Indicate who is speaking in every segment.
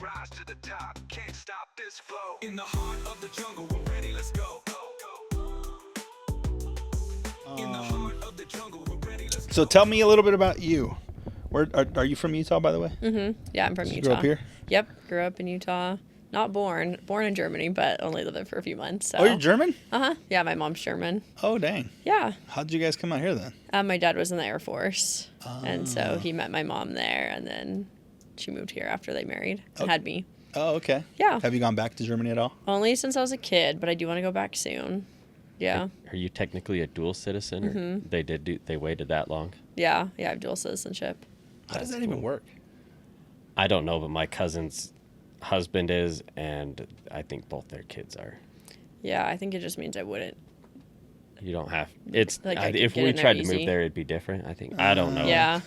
Speaker 1: rise to the top, can't stop this flow. In the heart of the jungle, we're ready, let's go. In the heart of the jungle, we're ready, let's go.
Speaker 2: So tell me a little bit about you. Where are you from Utah, by the way?
Speaker 3: Mm-hmm. Yeah, I'm from
Speaker 2: Did
Speaker 3: Utah.
Speaker 2: you grow up here?
Speaker 3: Yep, grew up in Utah. Not born in Germany, but only lived there for a few months. So.
Speaker 2: Oh, you're German?
Speaker 3: Uh-huh. Yeah, my mom's German.
Speaker 2: Oh, dang.
Speaker 3: Yeah.
Speaker 2: How did you guys come out here then?
Speaker 3: My dad was in the Air Force, and so he met my mom there, and then she moved here after they married and had me.
Speaker 2: Oh, okay.
Speaker 3: Yeah.
Speaker 2: Have you gone back to Germany at all?
Speaker 3: Only since I was a kid, but I do want to go back soon. Yeah.
Speaker 4: Are you technically a dual citizen, or they waited that long?
Speaker 3: Yeah, I have dual citizenship.
Speaker 2: How does that even work?
Speaker 4: I don't know, but my cousin's husband is, and I think both their kids are.
Speaker 3: Yeah, I think it just means I wouldn't.
Speaker 4: You don't have. It's
Speaker 3: Like, I could
Speaker 4: if
Speaker 3: get
Speaker 4: we
Speaker 3: in there
Speaker 4: tried to
Speaker 3: easy.
Speaker 4: move there, it'd be different. I think. I don't know.
Speaker 3: Yeah.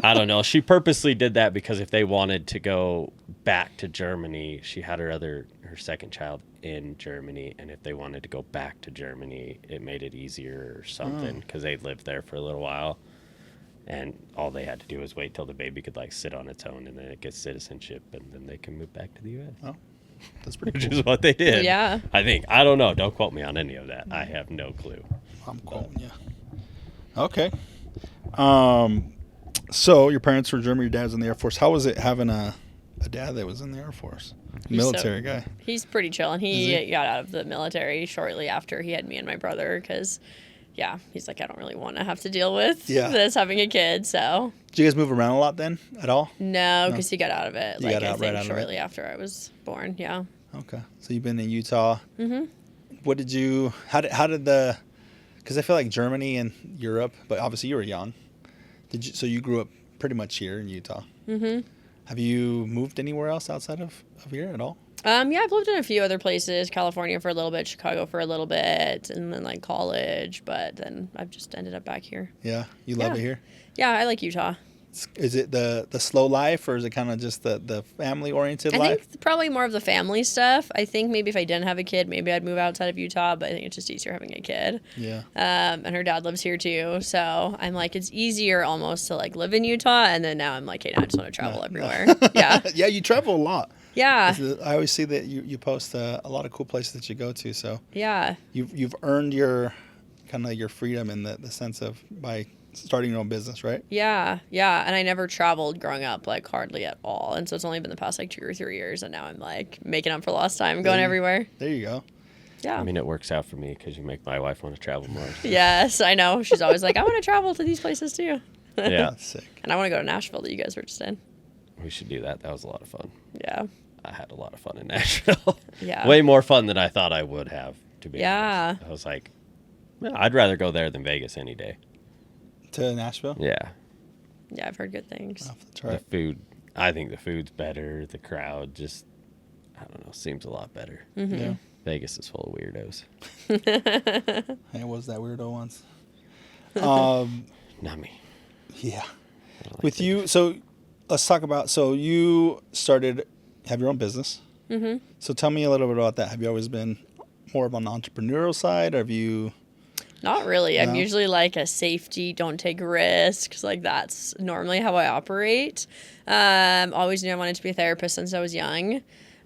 Speaker 4: I don't know. She purposely did that because if they wanted to go back to Germany, she had her second child in Germany, and if they wanted to go back to Germany, it made it easier or something because they lived there for a little while, and all they had to do was wait till the baby could like sit on its own, and then it gets citizenship, and then they can move back to the U.S.
Speaker 2: Oh, that's pretty
Speaker 4: Which
Speaker 2: cool.
Speaker 4: is what they did.
Speaker 3: Yeah.
Speaker 4: I think. I don't know. Don't quote me on any of that. I have no clue.
Speaker 2: I'm quoting you. Okay. So your parents were German, your dad was in the Air Force. How was it having a dad that was in the Air Force? Military guy.
Speaker 3: He's pretty chill, and
Speaker 2: Is
Speaker 3: he
Speaker 2: he?
Speaker 3: got out of the military shortly after he had me and my brother because, yeah, he's like, I don't really want to have to deal with this having a kid, so.
Speaker 2: Did you guys move around a lot then at all?
Speaker 3: No, because he got out of it,
Speaker 2: You
Speaker 3: like,
Speaker 2: got
Speaker 3: I
Speaker 2: out
Speaker 3: think
Speaker 2: right out of it?
Speaker 3: shortly after I was born, yeah.
Speaker 2: Okay. So you've been in Utah.
Speaker 3: Mm-hmm.
Speaker 2: What did you, how did the, because I feel like Germany and Europe, but obviously you were young. So you grew up pretty much here in Utah.
Speaker 3: Mm-hmm.
Speaker 2: Have you moved anywhere else outside of here at all?
Speaker 3: Yeah, I've lived in a few other places, California for a little bit, Chicago for a little bit, and then, like, college, but then I've just ended up back here.
Speaker 2: Yeah. You love it here?
Speaker 3: Yeah, I like Utah.
Speaker 2: Is it the slow life, or is it kind of just the family-oriented
Speaker 3: I
Speaker 2: life?
Speaker 3: think probably more of the family stuff. I think maybe if I didn't have a kid, maybe I'd move outside of Utah, but I think it's just easier having a kid.
Speaker 2: Yeah.
Speaker 3: And her dad lives here too, so I'm like, it's easier almost to like live in Utah, and then now I'm like, hey, now I just want to travel everywhere. Yeah.
Speaker 2: Yeah, you travel a lot.
Speaker 3: Yeah.
Speaker 2: I always see that you post a lot of cool places that you go to. So
Speaker 3: Yeah.
Speaker 2: you've earned your kind of your freedom in the sense of by starting your own business, right?
Speaker 3: Yeah. Yeah. And I never traveled growing up, like hardly at all. And so it's only been the past like 2 or 3 years, and now I'm like making up for lost time, going everywhere.
Speaker 2: There you go.
Speaker 3: Yeah.
Speaker 4: I mean, it works out for me because you make my wife want to travel more.
Speaker 3: Yes, I know. She's always like, I want to travel to these places too.
Speaker 4: Yeah.
Speaker 2: That's sick.
Speaker 3: And I want to go to Nashville that you guys were just in.
Speaker 4: We should do that. That was a lot of fun.
Speaker 3: Yeah.
Speaker 4: I had a lot of fun in Nashville.
Speaker 3: Yeah.
Speaker 4: Way more fun than I thought I would have, to be
Speaker 3: Yeah.
Speaker 4: honest. I was like, well, I'd rather go there than Vegas any day.
Speaker 2: To Nashville?
Speaker 4: Yeah.
Speaker 3: Yeah, I've heard good things.
Speaker 2: Oh, that's right.
Speaker 4: The food, I think the food's better. The crowd just, I don't know, seems a lot better.
Speaker 3: Mm-hmm.
Speaker 2: Yeah.
Speaker 4: Vegas is full of weirdos.
Speaker 2: I was that weirdo once.
Speaker 4: Not me.
Speaker 2: Yeah.
Speaker 4: I don't like
Speaker 2: With
Speaker 4: Vegas.
Speaker 2: you, so let's talk about, so you have your own business.
Speaker 3: Mm-hmm.
Speaker 2: So tell me a little bit about that. Have you always been more of on the entrepreneurial side, or have you?
Speaker 3: Not really. I'm
Speaker 2: No?
Speaker 3: usually like a safety, don't take risks. Like that's normally how I operate. Always knew I wanted to be a therapist since I was young.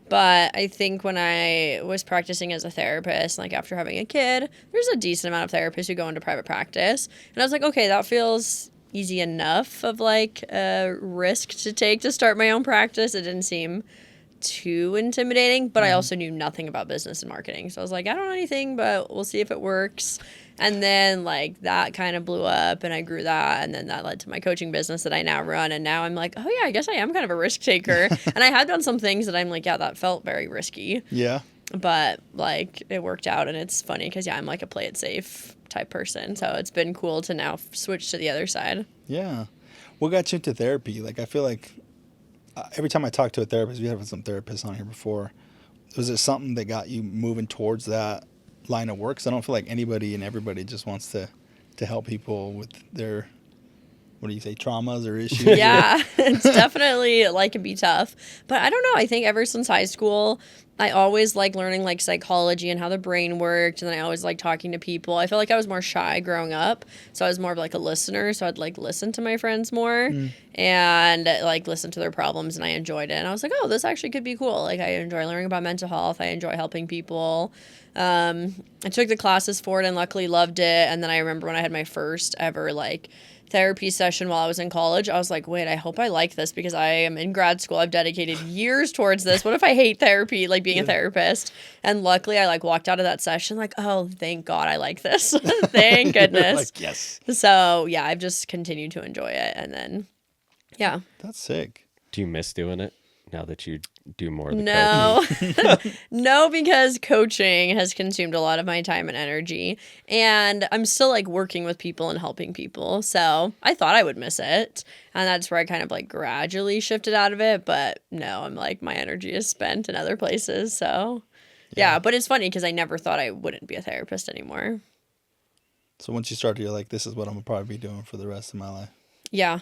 Speaker 3: But I think when I was practicing as a therapist, like after having a kid, there's a decent amount of therapists who go into private practice. And I was like, okay, that feels easy enough of like a risk to take to start my own practice. It didn't seem too intimidating, but I also knew nothing about business and marketing. So I was like, I don't know anything, but we'll see if it works. And then like that kind of blew up, and I grew that, and then that led to my coaching business that I now run. And now I'm like, oh yeah, I guess I am kind of a risk taker. And I have done some things that I'm like, yeah, that felt very risky,
Speaker 2: Yeah.
Speaker 3: but like it worked out. And it's funny because yeah, I'm like a play it safe type person. So it's been cool to now switch to the other side.
Speaker 2: Yeah. What got you into therapy? Like, I feel like every time I talk to a therapist, we have some therapists on here before. Was it something that got you moving towards that line of work? 'Cause I don't feel like anybody and everybody just wants to help people with their, what do you say, traumas or issues?
Speaker 3: Yeah, it's definitely like can be tough. But I don't know. I think ever since high school, I always liked learning like psychology and how the brain worked, and then I always liked talking to people. I felt like I was more shy growing up, so I was more of like a listener. So I'd like listen to my friends more and like listen to their problems, and I enjoyed it. And I was like, oh, this actually could be cool. Like I enjoy learning about mental health. I enjoy helping people. I took the classes for it and luckily loved it. And then I remember when I had my first ever like therapy session while I was in college, I was like, wait, I hope I like this because I am in grad school. I've dedicated years towards this. What if I hate therapy, like being a therapist? And luckily I like walked out of that session like, oh, thank God I like this. Thank goodness.
Speaker 2: Like, yes.
Speaker 3: So yeah, I've just continued to enjoy it. And then, yeah.
Speaker 2: That's sick.
Speaker 4: Do you miss doing it now that you do more of the
Speaker 3: No, no, because coaching has consumed a lot of my time and energy, and I'm still like working with people and helping people. So I thought I would miss it, and that's where I kind of like gradually shifted out of it. But no, I'm like my energy is spent in other places. So yeah, but it's funny because I never thought I wouldn't be a therapist anymore.
Speaker 2: So once you started, you're like, this is what I'm gonna probably be doing for the rest of my life.
Speaker 3: Yeah.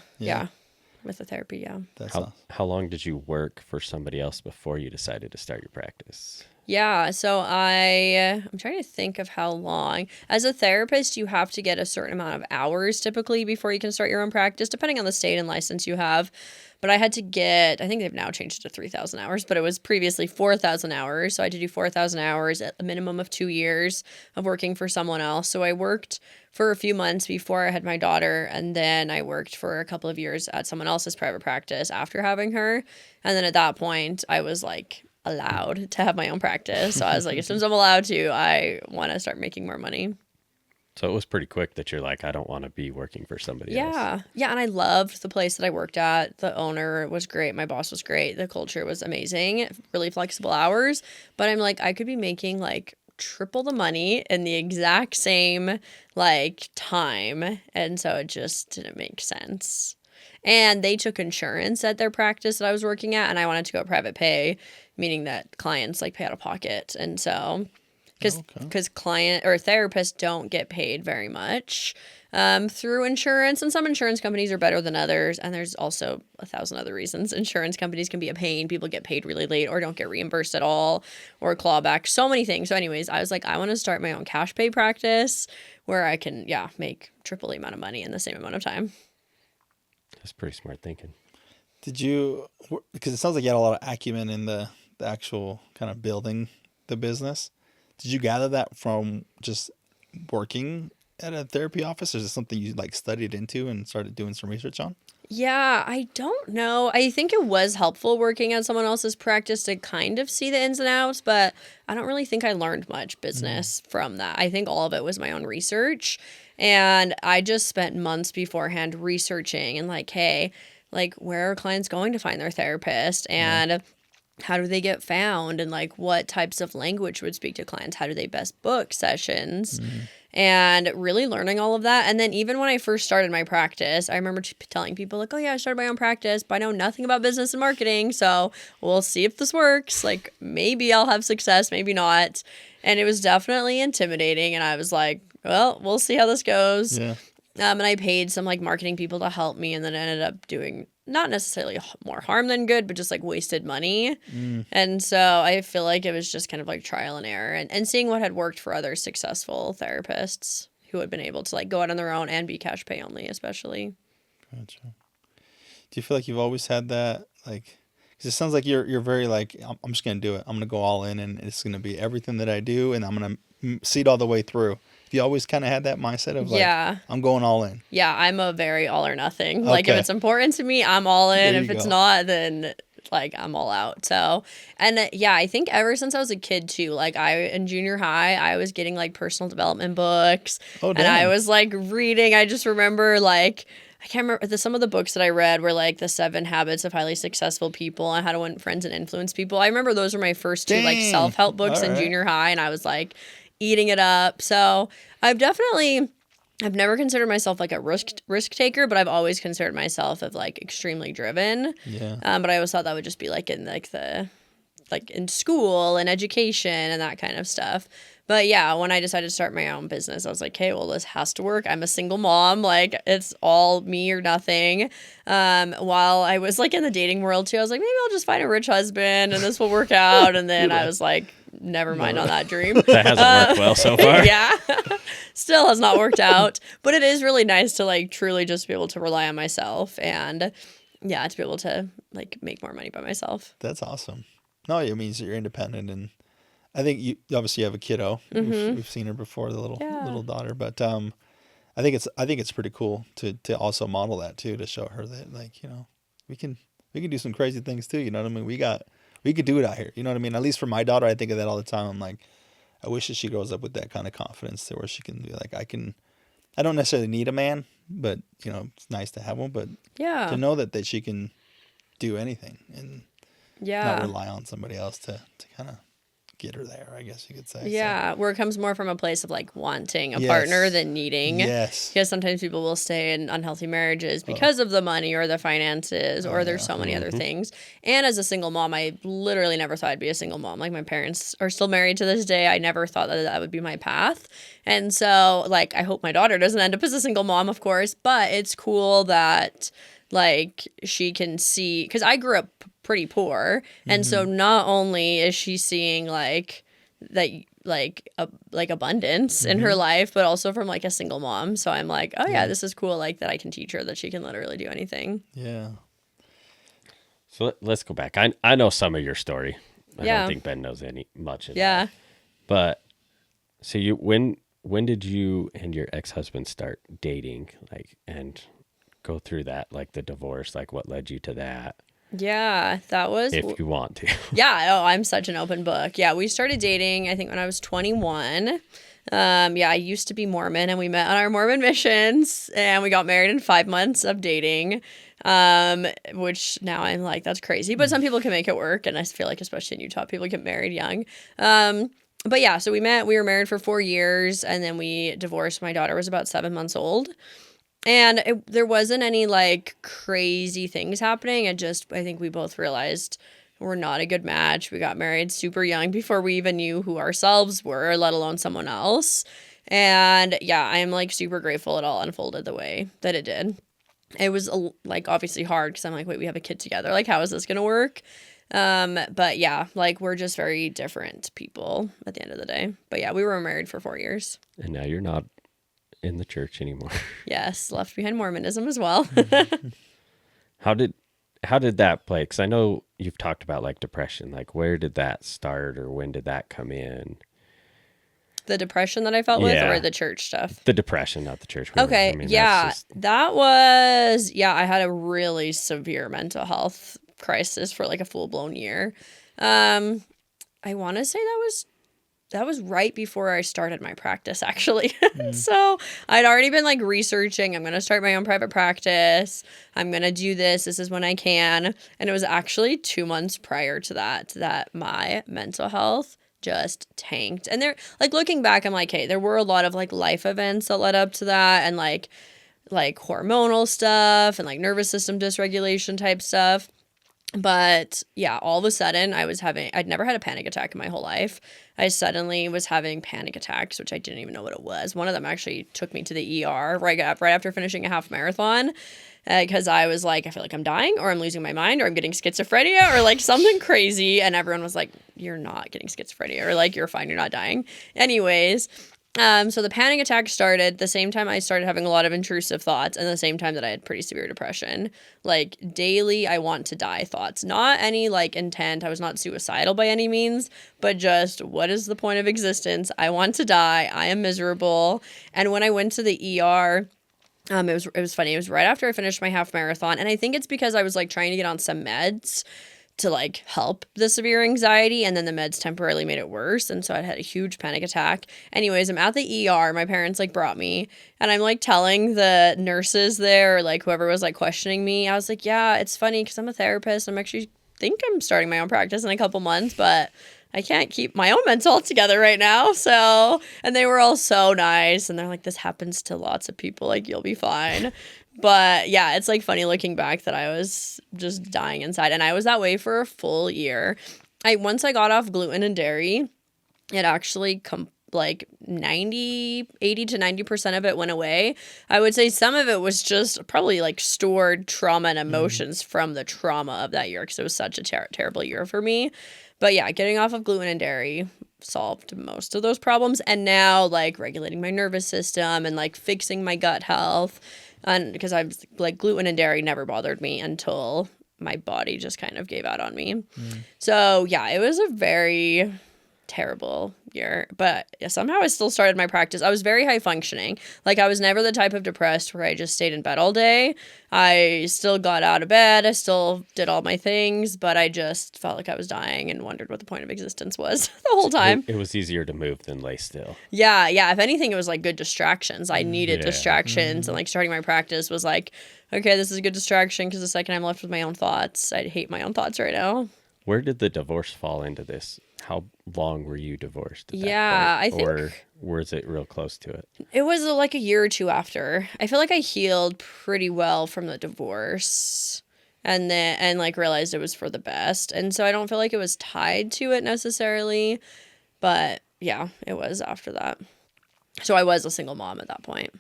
Speaker 3: With the therapy, yeah.
Speaker 2: That's
Speaker 4: How long did you work for somebody else before you decided to start your practice?
Speaker 3: Yeah, so I'm trying to think of how long. As a therapist, you have to get a certain amount of hours typically before you can start your own practice, depending on the state and license you have. But I had to get, I think they've now changed it to 3,000 hours, but it was previously 4,000 hours. So I had to do 4,000 hours at a minimum of 2 years of working for someone else. So I worked for a few months before I had my daughter, and then I worked for a couple of years at someone else's private practice after having her. And then at that point, I was like allowed to have my own practice. So I was like, as soon as I'm allowed to, I want to start making more money.
Speaker 4: So it was pretty quick that you're like, I don't want to be working for somebody else.
Speaker 3: Yeah. And I loved the place that I worked at. The owner was great. My boss was great. The culture was amazing. Really flexible hours. But I'm like, I could be making like triple the money in the exact same like time. And so it just didn't make sense. And they took insurance at their practice that I was working at, and I wanted to go private pay, meaning that clients like pay out of pocket. And so because client or therapists don't get paid very much through insurance, and some insurance companies are better than others, and there's also 1,000 other reasons insurance companies can be a pain. People get paid really late or don't get reimbursed at all or clawback, so many things. So anyways, I was like, I want to start my own cash pay practice where I can make triple the amount of money in the same amount of time.
Speaker 4: That's pretty smart thinking.
Speaker 2: Did you, because it sounds like you had a lot of acumen in the actual kind of building the business. Did you gather that from just working at a therapy office? Or is it something you like studied into and started doing some research on?
Speaker 3: Yeah, I don't know. I think it was helpful working at someone else's practice to kind of see the ins and outs, but I don't really think I learned much business from that. I think all of it was my own research. And I just spent months beforehand researching and like, hey, like where are clients going to find their therapist? And how do they get found? And like what types of language would speak to clients? How do they best book sessions? And really learning all of that. And then even when I first started my practice, I remember telling people like, oh yeah, I started my own practice, but I know nothing about business and marketing. So we'll see if this works. Like maybe I'll have success, maybe not. And it was definitely intimidating. And I was like, well, we'll see how this goes.
Speaker 2: Yeah.
Speaker 3: And I paid some like marketing people to help me, and then ended up doing not necessarily more harm than good, but just like wasted money. And so I feel like it was just kind of like trial and error and seeing what had worked for other successful therapists who had been able to like go out on their own and be cash pay only, especially.
Speaker 2: Gotcha. Do you feel like you've always had that? Like, because it sounds like you're very like, I'm just going to do it. I'm going to go all in, and it's going to be everything that I do, and I'm going to see it all the way through. You always kind of had that mindset of like, I'm going all in.
Speaker 3: Yeah, I'm a very all or nothing. Like if it's important to me, I'm all in. If it's not, then like I'm all out. So, and I think ever since I was a kid too, like in junior high, I was getting like personal development books. And I was like reading. I just remember like, I can't remember some of the books that I read were like the 7 Habits of Highly Successful People and How to Win Friends and Influence People. I remember those were my first 2 like self-help books in junior high, and I was like eating it up. So I've never considered myself like a risk taker, but I've always considered myself of like extremely driven.
Speaker 2: Yeah.
Speaker 3: But I always thought that would just be like in like the like in school and education and that kind of stuff. But yeah, when I decided to start my own business, I was like, hey, well, this has to work. I'm a single mom. Like, it's all me or nothing. While I was like in the dating world too, I was like, maybe I'll just find a rich husband and this will work out. And then I was like, never mind on that dream.
Speaker 4: That hasn't worked well so far.
Speaker 3: Yeah. Still has not worked out. But it is really nice to like truly just be able to rely on myself and yeah, to be able to like make more money by myself.
Speaker 2: That's awesome. No, it means that you're independent, and I think you obviously have a kiddo. We've seen her before, the little daughter, but I think it's pretty cool to also model that too, to show her that like, you know, we can do some crazy things too. You know what I mean? We could do it out here. You know what I mean? At least for my daughter, I think of that all the time. I'm like, I wish that she grows up with that kind of confidence to where she can be like, I don't necessarily need a man, but you know, it's nice to have one. But
Speaker 3: Yeah.
Speaker 2: to know that she can do anything and
Speaker 3: Yeah.
Speaker 2: not rely on somebody else to kind of get her there, I guess you could say.
Speaker 3: Yeah, where it comes more from a place of like wanting a
Speaker 2: Yes.
Speaker 3: partner than needing.
Speaker 2: Yes.
Speaker 3: Because sometimes people will stay in unhealthy marriages because of the money or the finances or there's so many other things. And as a single mom, I literally never thought I'd be a single mom. Like my parents are still married to this day. I never thought that that would be my path. And so like I hope my daughter doesn't end up as a single mom, of course, but it's cool that like she can see, because I grew up pretty poor, and so not only is she seeing like that like abundance in her life, but also from like a single mom. So I'm like, oh yeah, this is cool, like that I can teach her that she can literally do anything.
Speaker 2: Yeah.
Speaker 4: So let's go back. I know some of your story. I
Speaker 3: Yeah.
Speaker 4: don't think Ben knows much of
Speaker 3: Yeah.
Speaker 4: that. But so when did you and your ex-husband start dating, like, and go through that, like the divorce, like what led you to that,
Speaker 3: Yeah, that was
Speaker 4: if you want to?
Speaker 3: Yeah, oh, I'm such an open book. Yeah, we started dating, I think, when I was 21. Yeah, I used to be Mormon, and we met on our Mormon missions, and we got married in 5 months of dating, which now I'm like, that's crazy. But some people can make it work, and I feel like, especially in Utah, people get married young. But yeah, so we were married for 4 years, and then we divorced. My daughter was about 7 months old. And there wasn't any like crazy things happening. I think we both realized we're not a good match. We got married super young before we even knew who ourselves were, let alone someone else. And yeah, I'm like super grateful it all unfolded the way that it did. It was like obviously hard because I'm like, wait, we have a kid together. Like, how is this going to work? But yeah, like we're just very different people at the end of the day. But yeah, we were married for 4 years.
Speaker 4: And now you're not in the church anymore.
Speaker 3: Yes, left behind Mormonism as well.
Speaker 4: How did that play? Because I know you've talked about like depression. Like, where did that start, or when did that come in?
Speaker 3: The depression that I felt with, or the church stuff?
Speaker 4: The depression, not the church.
Speaker 3: Okay,
Speaker 4: I mean,
Speaker 3: yeah, I had a really severe mental health crisis for like a full-blown year. I want to say that was right before I started my practice, actually. So I'd already been like researching, I'm going to start my own private practice. I'm going to do this. This is when I can. And it was actually 2 months prior to that my mental health just tanked. And there, like looking back, I'm like, hey, there were a lot of like life events that led up to that, and like hormonal stuff and like nervous system dysregulation type stuff. But yeah, all of a sudden I'd never had a panic attack in my whole life. I suddenly was having panic attacks, which I didn't even know what it was. One of them actually took me to the ER right after finishing a half marathon, because I was like, I feel like I'm dying, or I'm losing my mind, or I'm getting schizophrenia, or like something crazy. And everyone was like, you're not getting schizophrenia, or like, you're fine, you're not dying. Anyways, so the panic attack started the same time I started having a lot of intrusive thoughts, and the same time that I had pretty severe depression. Like daily, I want to die thoughts. Not any like intent. I was not suicidal by any means, but just what is the point of existence? I want to die. I am miserable. And when I went to the ER, it was funny. It was right after I finished my half marathon, and I think it's because I was like trying to get on some meds to like help the severe anxiety, and then the meds temporarily made it worse, and so I had a huge panic attack. Anyways, I'm at the ER, my parents like brought me, and I'm like telling the nurses there, or like whoever was like questioning me, I was like, yeah, it's funny because I'm a therapist, I'm actually think I'm starting my own practice in a couple months, but I can't keep my own mental health together right now. So, and they were all so nice, and they're like, this happens to lots of people, like you'll be fine. But yeah, it's like funny looking back that I was just dying inside, and I was that way for a full year. Once I got off gluten and dairy, it actually like 80 to 90% of it went away. I would say some of it was just probably like stored trauma and emotions from the trauma of that year, because it was such a terrible year for me. But yeah, getting off of gluten and dairy solved most of those problems. And now like regulating my nervous system and like fixing my gut health. And because I'm like, gluten and dairy never bothered me until my body just kind of gave out on me. So yeah, it was a very terrible year, but somehow I still started my practice. I was very high functioning. Like, I was never the type of depressed where I just stayed in bed all day. I still got out of bed. I still did all my things, but I just felt like I was dying and wondered what the point of existence was the whole time.
Speaker 4: It was easier to move than lay still.
Speaker 3: Yeah. If anything, it was like good distractions. I needed distractions, and like starting my practice was like, okay, this is a good distraction, because the second I'm left with my own thoughts, I hate my own thoughts right now.
Speaker 4: Where did the divorce fall into this? How long were you divorced at that
Speaker 3: I
Speaker 4: point?
Speaker 3: think...
Speaker 4: Or was it real close to it?
Speaker 3: It was like a year or two after. I feel like I healed pretty well from the divorce, and like realized it was for the best. And so I don't feel like it was tied to it necessarily, but yeah, it was after that. So I was a single mom at that point.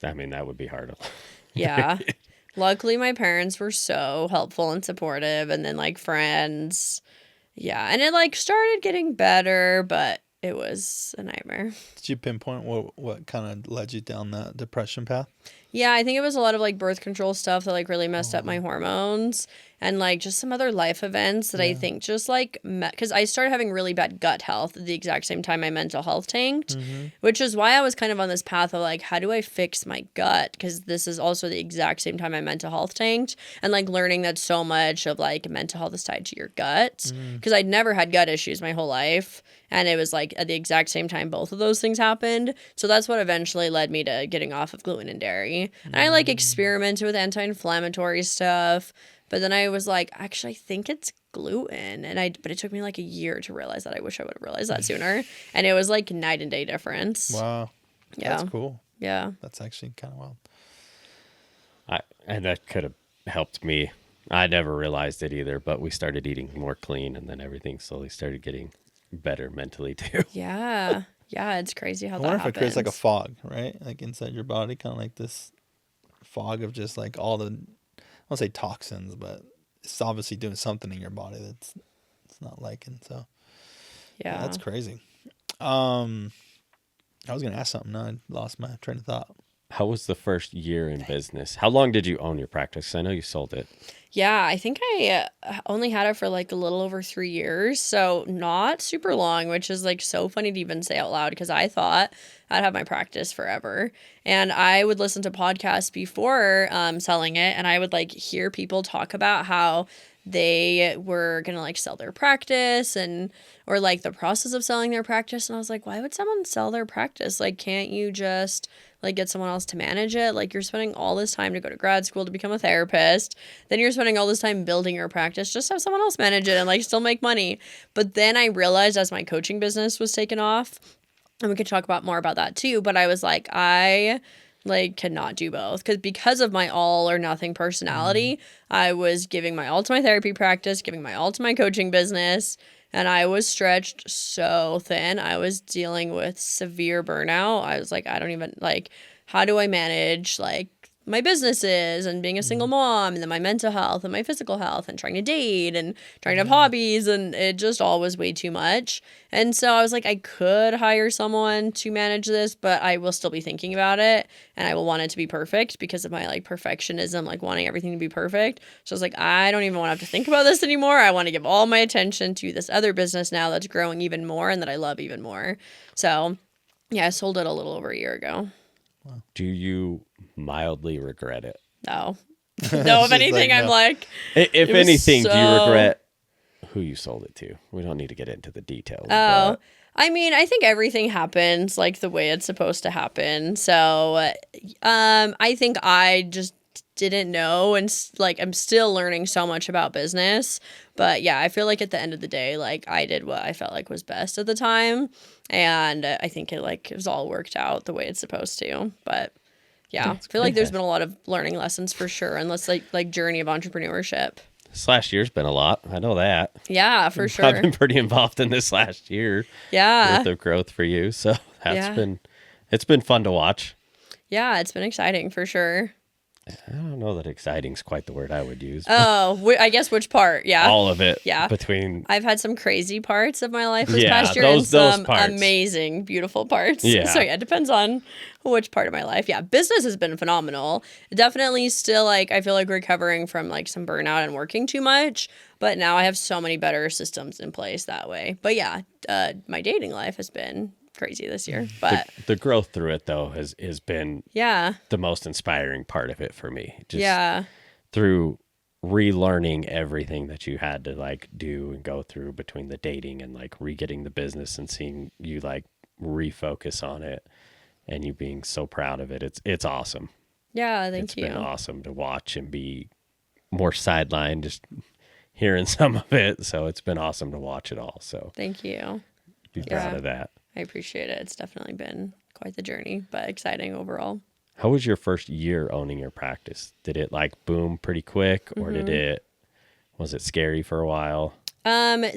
Speaker 4: I mean, that would be hard.
Speaker 3: Yeah. Luckily, my parents were so helpful and supportive, and then like friends. Yeah, and it like started getting better, but it was a nightmare.
Speaker 2: Did you pinpoint what kind of led you down that depression path?
Speaker 3: Yeah, I think it was a lot of like birth control stuff that like really messed up my hormones, and like just some other life events that I think just like because I started having really bad gut health at the exact same time my mental health tanked, which is why I was kind of on this path of like, how do I fix my gut? Because this is also the exact same time my mental health tanked, and like learning that so much of like mental health is tied to your gut, because I'd never had gut issues my whole life. And it was like at the exact same time both of those things happened. So that's what eventually led me to getting off of gluten and dairy. And I like experimented with anti-inflammatory stuff. But then I was like, actually, I think it's gluten. But it took me like a year to realize that. I wish I would have realized that sooner. And it was like night and day difference.
Speaker 2: Wow.
Speaker 3: Yeah.
Speaker 2: That's cool.
Speaker 3: Yeah.
Speaker 2: That's actually kind of wild.
Speaker 4: And that could have helped me. I never realized it either, but we started eating more clean, and then everything slowly started getting better mentally too.
Speaker 3: Yeah. Yeah, it's crazy how
Speaker 2: I
Speaker 3: that
Speaker 2: wonder if
Speaker 3: happens.
Speaker 2: it creates like a fog, right? Like inside your body, kind of like this fog of just like all the, I won't say toxins, but it's obviously doing something in your body that's it's not liking. So
Speaker 3: Yeah.
Speaker 2: that's crazy. I was gonna ask something. Now I lost my train of thought.
Speaker 4: How was the first year in business? How long did you own your practice? I know you sold it.
Speaker 3: Yeah, I think I only had it for like a little over 3 years, so not super long, which is like so funny to even say out loud, because I thought I'd have my practice forever. And I would listen to podcasts before selling it, and I would like hear people talk about how they were gonna like sell their practice or like the process of selling their practice. And I was like, why would someone sell their practice? Like, can't you just like get someone else to manage it? Like, you're spending all this time to go to grad school to become a therapist, then you're spending all this time building your practice, just have someone else manage it and like still make money. But then I realized as my coaching business was taken off, and we could talk about more about that too, but I was like, I like cannot do both, because of my all or nothing personality. I was giving my all to my therapy practice, giving my all to my coaching business, and I was stretched so thin. I was dealing with severe burnout. I was like, I don't even like, how do I manage like my businesses and being a single mom, and then my mental health and my physical health, and trying to date and trying to have hobbies, and it just all was way too much. And so I was like, I could hire someone to manage this, but I will still be thinking about it, and I will want it to be perfect because of my like perfectionism, like wanting everything to be perfect. So I was like, I don't even want to have to think about this anymore. I want to give all my attention to this other business now that's growing even more and that I love even more. So yeah, I sold it a little over a year ago.
Speaker 4: Do you mildly regret it?
Speaker 3: No. No, if anything,
Speaker 2: like,
Speaker 3: I'm
Speaker 2: no.
Speaker 3: like,
Speaker 4: If
Speaker 3: it was
Speaker 4: anything, do you
Speaker 3: so-
Speaker 4: regret who you sold it to? We don't need to get into the details.
Speaker 3: oh,
Speaker 4: but
Speaker 3: I mean, I think everything happens like the way it's supposed to happen. So, I think I just didn't know, and like I'm still learning so much about business. But yeah, I feel like at the end of the day, like I did what I felt like was best at the time, and I think it was all worked out the way it's supposed to. But yeah, I feel like there's been a lot of learning lessons for sure, and let's like journey of entrepreneurship.
Speaker 4: This last year's been a lot. I know that.
Speaker 3: Yeah, for sure.
Speaker 4: I've been pretty involved in this last year.
Speaker 3: Yeah.
Speaker 4: Worth of growth for you. So
Speaker 3: Yeah.
Speaker 4: it's been fun to watch.
Speaker 3: Yeah, it's been exciting for sure.
Speaker 4: I don't know that exciting's quite the word I would use.
Speaker 3: Oh, I guess which part? Yeah.
Speaker 4: All of it.
Speaker 3: Yeah.
Speaker 4: Between
Speaker 3: I've had some crazy parts of my life this
Speaker 4: Yeah,
Speaker 3: past year
Speaker 4: those
Speaker 3: and some
Speaker 4: parts.
Speaker 3: amazing, beautiful parts.
Speaker 4: Yeah.
Speaker 3: So yeah, it depends on which part of my life. Yeah, business has been phenomenal. Definitely still like I feel like recovering from like some burnout and working too much, but now I have so many better systems in place that way. But yeah, my dating life has been crazy this year. But
Speaker 4: the growth through it though has been
Speaker 3: yeah.
Speaker 4: the most inspiring part of it for me. Just
Speaker 3: Yeah.
Speaker 4: through relearning everything that you had to like do and go through between the dating and like re-getting the business and seeing you like refocus on it and you being so proud of it. It's awesome.
Speaker 3: Yeah, thank
Speaker 4: It's
Speaker 3: you.
Speaker 4: been awesome to watch and be more sidelined, just hearing some of it. So it's been awesome to watch it all. So
Speaker 3: Thank you.
Speaker 4: be proud
Speaker 3: Yeah.
Speaker 4: of that.
Speaker 3: I appreciate it. It's definitely been quite the journey, but exciting overall.
Speaker 4: How was your first year owning your practice? Did it like boom pretty quick or was it scary for a while?
Speaker 3: I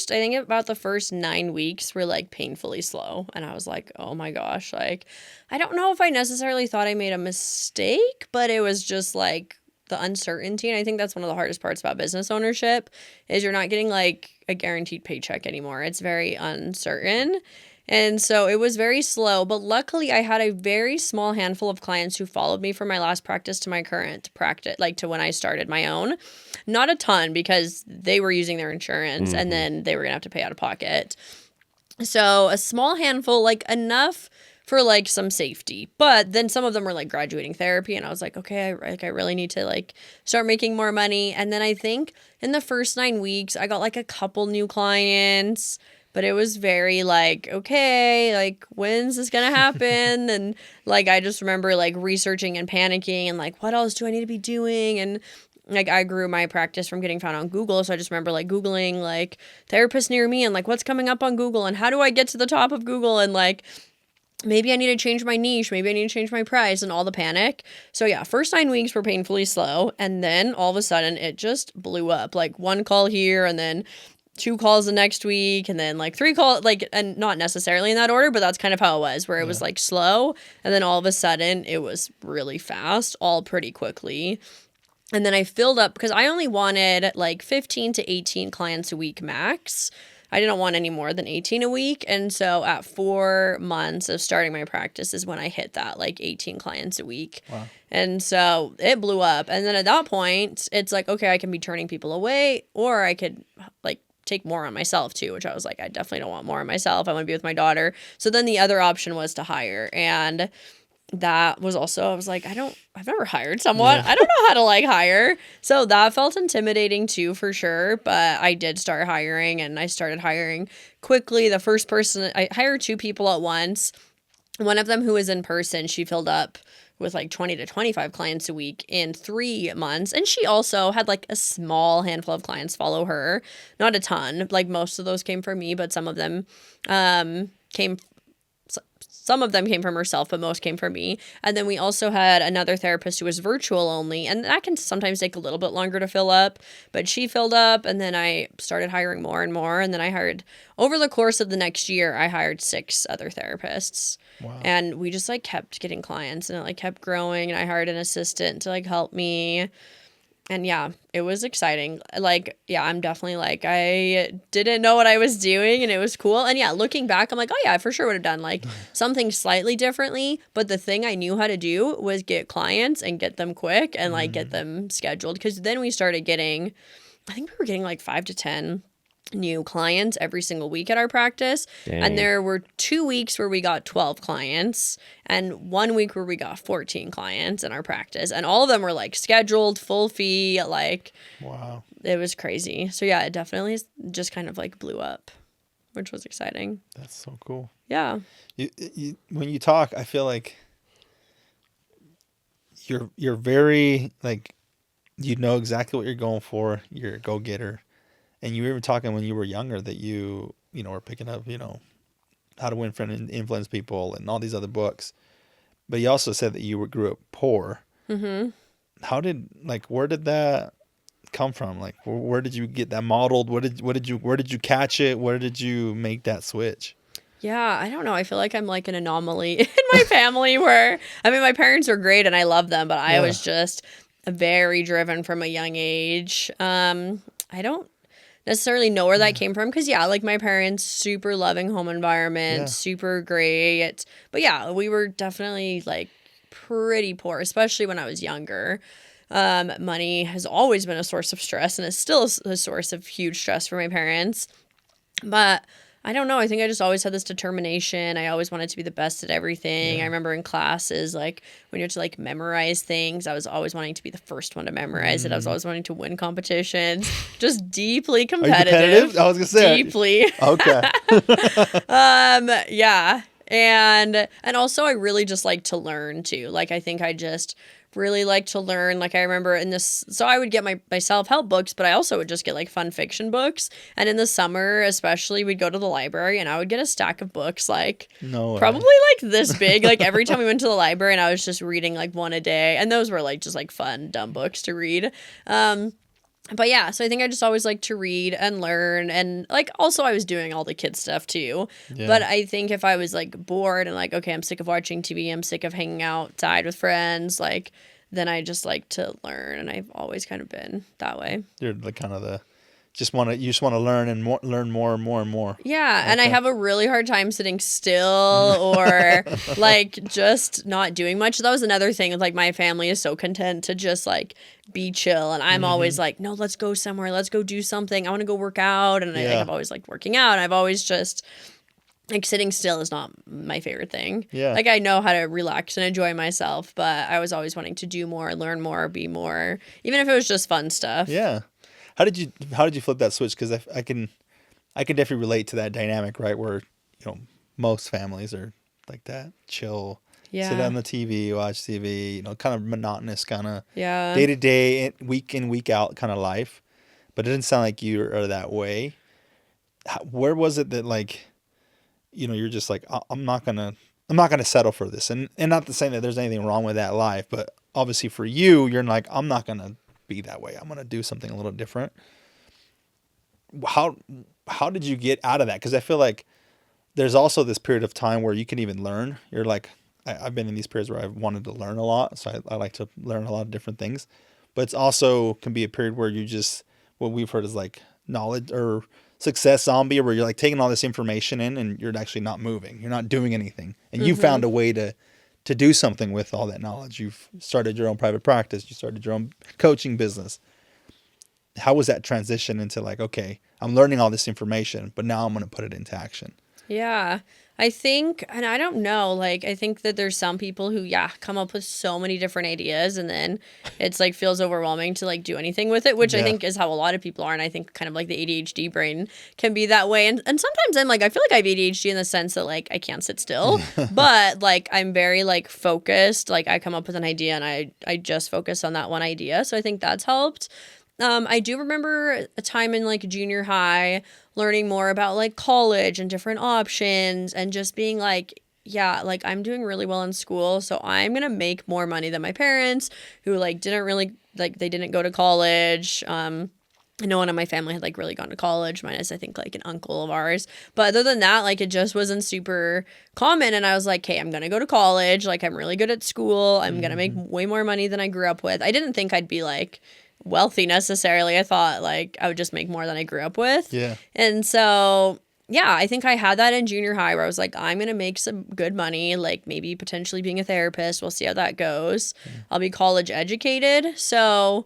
Speaker 3: think about the first 9 weeks were like painfully slow. And I was like, oh my gosh, like, I don't know if I necessarily thought I made a mistake, but it was just like the uncertainty. And I think that's one of the hardest parts about business ownership is you're not getting like a guaranteed paycheck anymore. It's very uncertain. And so it was very slow, but luckily I had a very small handful of clients who followed me from my last practice to my current practice, like to when I started my own. Not a ton because they were using their insurance and then they were going to have to pay out of pocket. So a small handful, like enough for like some safety, but then some of them were like graduating therapy and I was like, okay, I really need to like start making more money. And then I think in the first 9 weeks, I got like a couple new clients, but it was very like, okay, like when's this gonna happen? And like I just remember like researching and panicking and like, what else do I need to be doing? And like I grew my practice from getting found on Google. So I just remember like Googling like therapists near me and like what's coming up on Google and how do I get to the top of Google and like maybe I need to change my niche, maybe I need to change my price and all the panic. So yeah, first 9 weeks were painfully slow. And then all of a sudden it just blew up. Like one call here and then 2 calls the next week and then like 3 calls, like, and not necessarily in that order, but that's kind of how it was, where it was like slow. And then all of a sudden it was really fast, all pretty quickly. And then I filled up because I only wanted like 15 to 18 clients a week max. I didn't want any more than 18 a week. And so at 4 months of starting my practice is when I hit that like 18 clients a week.
Speaker 2: Wow.
Speaker 3: And so it blew up. And then at that point, it's like, okay, I can be turning people away or I could like take more on myself too, which I was like, I definitely don't want more on myself. I want to be with my daughter. So then the other option was to hire. And that was also, I was like, I've never hired someone. I don't know how to like hire. So that felt intimidating too, for sure. But I did start hiring and I started hiring quickly. The first person, I hired 2 people at once. One of them who was in person, she filled up with like 20 to 25 clients a week in 3 months. And she also had like a small handful of clients follow her. Not a ton. Like most of those came from me, but some of them came from herself, but most came from me. And then we also had another therapist who was virtual only, and that can sometimes take a little bit longer to fill up, but she filled up, and then I started hiring more and more, and then I hired, over the course of the next year, I hired 6 other therapists.
Speaker 2: Wow.
Speaker 3: And we just like kept getting clients, and it like kept growing, and I hired an assistant to like help me. And yeah, it was exciting. Like, yeah, I'm definitely like, I didn't know what I was doing and it was cool. And yeah, looking back, I'm like, oh yeah, I for sure would have done like something slightly differently. But the thing I knew how to do was get clients and get them quick and like get them scheduled. Because then we started getting, I think we were getting like 5 to 10 new clients every single week at our practice.
Speaker 4: Dang.
Speaker 3: And there were 2 weeks where we got 12 clients and 1 week where we got 14 clients in our practice. And all of them were like scheduled, full fee, like
Speaker 2: Wow.
Speaker 3: it was crazy. So yeah, it definitely just kind of like blew up, which was exciting.
Speaker 2: That's so cool.
Speaker 3: Yeah.
Speaker 2: You when you talk, I feel like you're very like, you know exactly what you're going for. You're a go-getter. And you were even talking when you were younger that you were picking up, How to Win Friends and Influence People and all these other books. But you also said that you grew up poor.
Speaker 3: Mm-hmm.
Speaker 2: Where did that come from? Like, where did you get that modeled? Where did you catch it? Where did you make that switch?
Speaker 3: Yeah, I don't know. I feel like I'm like an anomaly in my family where, I mean, my parents are great and I love them, but I was just very driven from a young age. I don't necessarily know where that came from because, yeah, like my parents, super loving home environment, super great. But yeah, we were definitely like pretty poor, especially when I was younger. Money has always been a source of stress and is still a source of huge stress for my parents. But I don't know. I think I just always had this determination. I always wanted to be the best at everything. I remember in classes, like when you had to like memorize things, I was always wanting to be the first one to memorize it. I was always wanting to win competitions. Just deeply competitive.
Speaker 2: Are you competitive? I was gonna say
Speaker 3: deeply.
Speaker 2: Okay.
Speaker 3: Yeah. And also I really just like to learn too. Like I think I just really like to learn. Like I remember in this, so I would get my self-help books, but I also would just get like fun fiction books. And in the summer, especially, we'd go to the library and I would get a stack of books like
Speaker 2: No way.
Speaker 3: probably like this big. Like every time we went to the library and I was just reading like one a day. And those were like just like fun, dumb books to read. But yeah, so I think I just always like to read and learn. And like also I was doing all the kid stuff too.
Speaker 2: Yeah.
Speaker 3: But I think if I was like bored and like, okay, I'm sick of watching TV, I'm sick of hanging outside with friends, like then I just like to learn. And I've always kind of been that way.
Speaker 2: You're the kind of the you just want to learn and learn more and more and more.
Speaker 3: Yeah, and I have a really hard time sitting still or like just not doing much. That was another thing. Like my family is so content to just like be chill, and I'm always like, no, let's go somewhere. Let's go do something. I want to go work out, and I've always liked working out. And I've always just like sitting still is not my favorite thing.
Speaker 2: Yeah.
Speaker 3: Like I know how to relax and enjoy myself, but I was always wanting to do more, learn more, be more, even if it was just fun stuff.
Speaker 2: Yeah. How did you flip that switch? Because I can definitely relate to that dynamic, right? Where most families are like that, chill, sit on the TV, watch TV, kind of monotonous, kind of day to day, week in week out kind of life. But it didn't sound like you are that way. Where was it that like, you're just like, I'm not gonna settle for this, and not to say that there's anything wrong with that life, but obviously for you, you're like, I'm not gonna be that way. I'm gonna do something a little different. How did you get out of that? Because I feel like there's also this period of time where you can even learn. You're like, I've been in these periods where I've wanted to learn a lot, so I like to learn a lot of different things. But it's also can be a period where you just, what we've heard is like knowledge or success zombie, where you're like taking all this information in and you're actually not moving. You're not doing anything. And you found a way to do something with all that knowledge. You've started your own private practice. You started your own coaching business. How was that transition into like, okay, I'm learning all this information, but now I'm going to put it into action?
Speaker 3: Yeah, I think, and I don't know, like, I think that there's some people who, come up with so many different ideas and then it's like feels overwhelming to like do anything with it, which I think is how a lot of people are. And I think kind of like the ADHD brain can be that way. And sometimes I'm like, I feel like I have ADHD in the sense that like I can't sit still, but like I'm very like focused. Like I come up with an idea and I just focus on that one idea. So I think that's helped. I do remember a time in like junior high learning more about like college and different options and just being like, yeah, like I'm doing really well in school, so I'm going to make more money than my parents who like didn't really like, they didn't go to college. No one in my family had like really gone to college, minus I think like an uncle of ours. But other than that, like it just wasn't super common. And I was like, hey, I'm going to go to college. Like I'm really good at school. I'm going to make way more money than I grew up with. I didn't think I'd be like wealthy necessarily. I thought like I would just make more than I grew up with.
Speaker 2: Yeah.
Speaker 3: And so, yeah, I think I had that in junior high where I was like, I'm going to make some good money, like maybe potentially being a therapist. We'll see how that goes. I'll be college educated. So,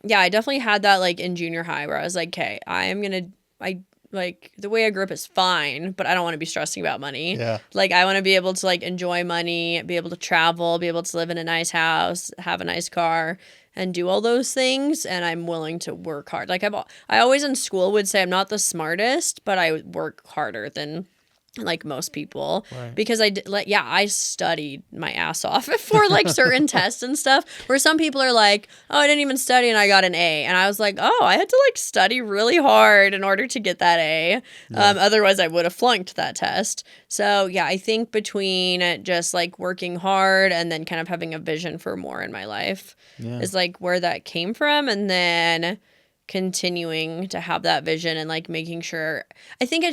Speaker 3: yeah, I definitely had that like in junior high where I was like, okay, I like the way I grew up is fine, but I don't want to be stressing about money.
Speaker 2: Yeah.
Speaker 3: Like I want to be able to like enjoy money, be able to travel, be able to live in a nice house, have a nice car, and do all those things. And I'm willing to work hard. Like I always in school would say I'm not the smartest, but I work harder than like most people, because I studied my ass off for like certain tests and stuff, where some people are like, oh, I didn't even study and I got an A. And I was like, oh, I had to like study really hard in order to get that A. Otherwise I would have flunked that test. So yeah, I think between just like working hard and then kind of having a vision for more in my life is like where that came from. And then continuing to have that vision and like making sure I think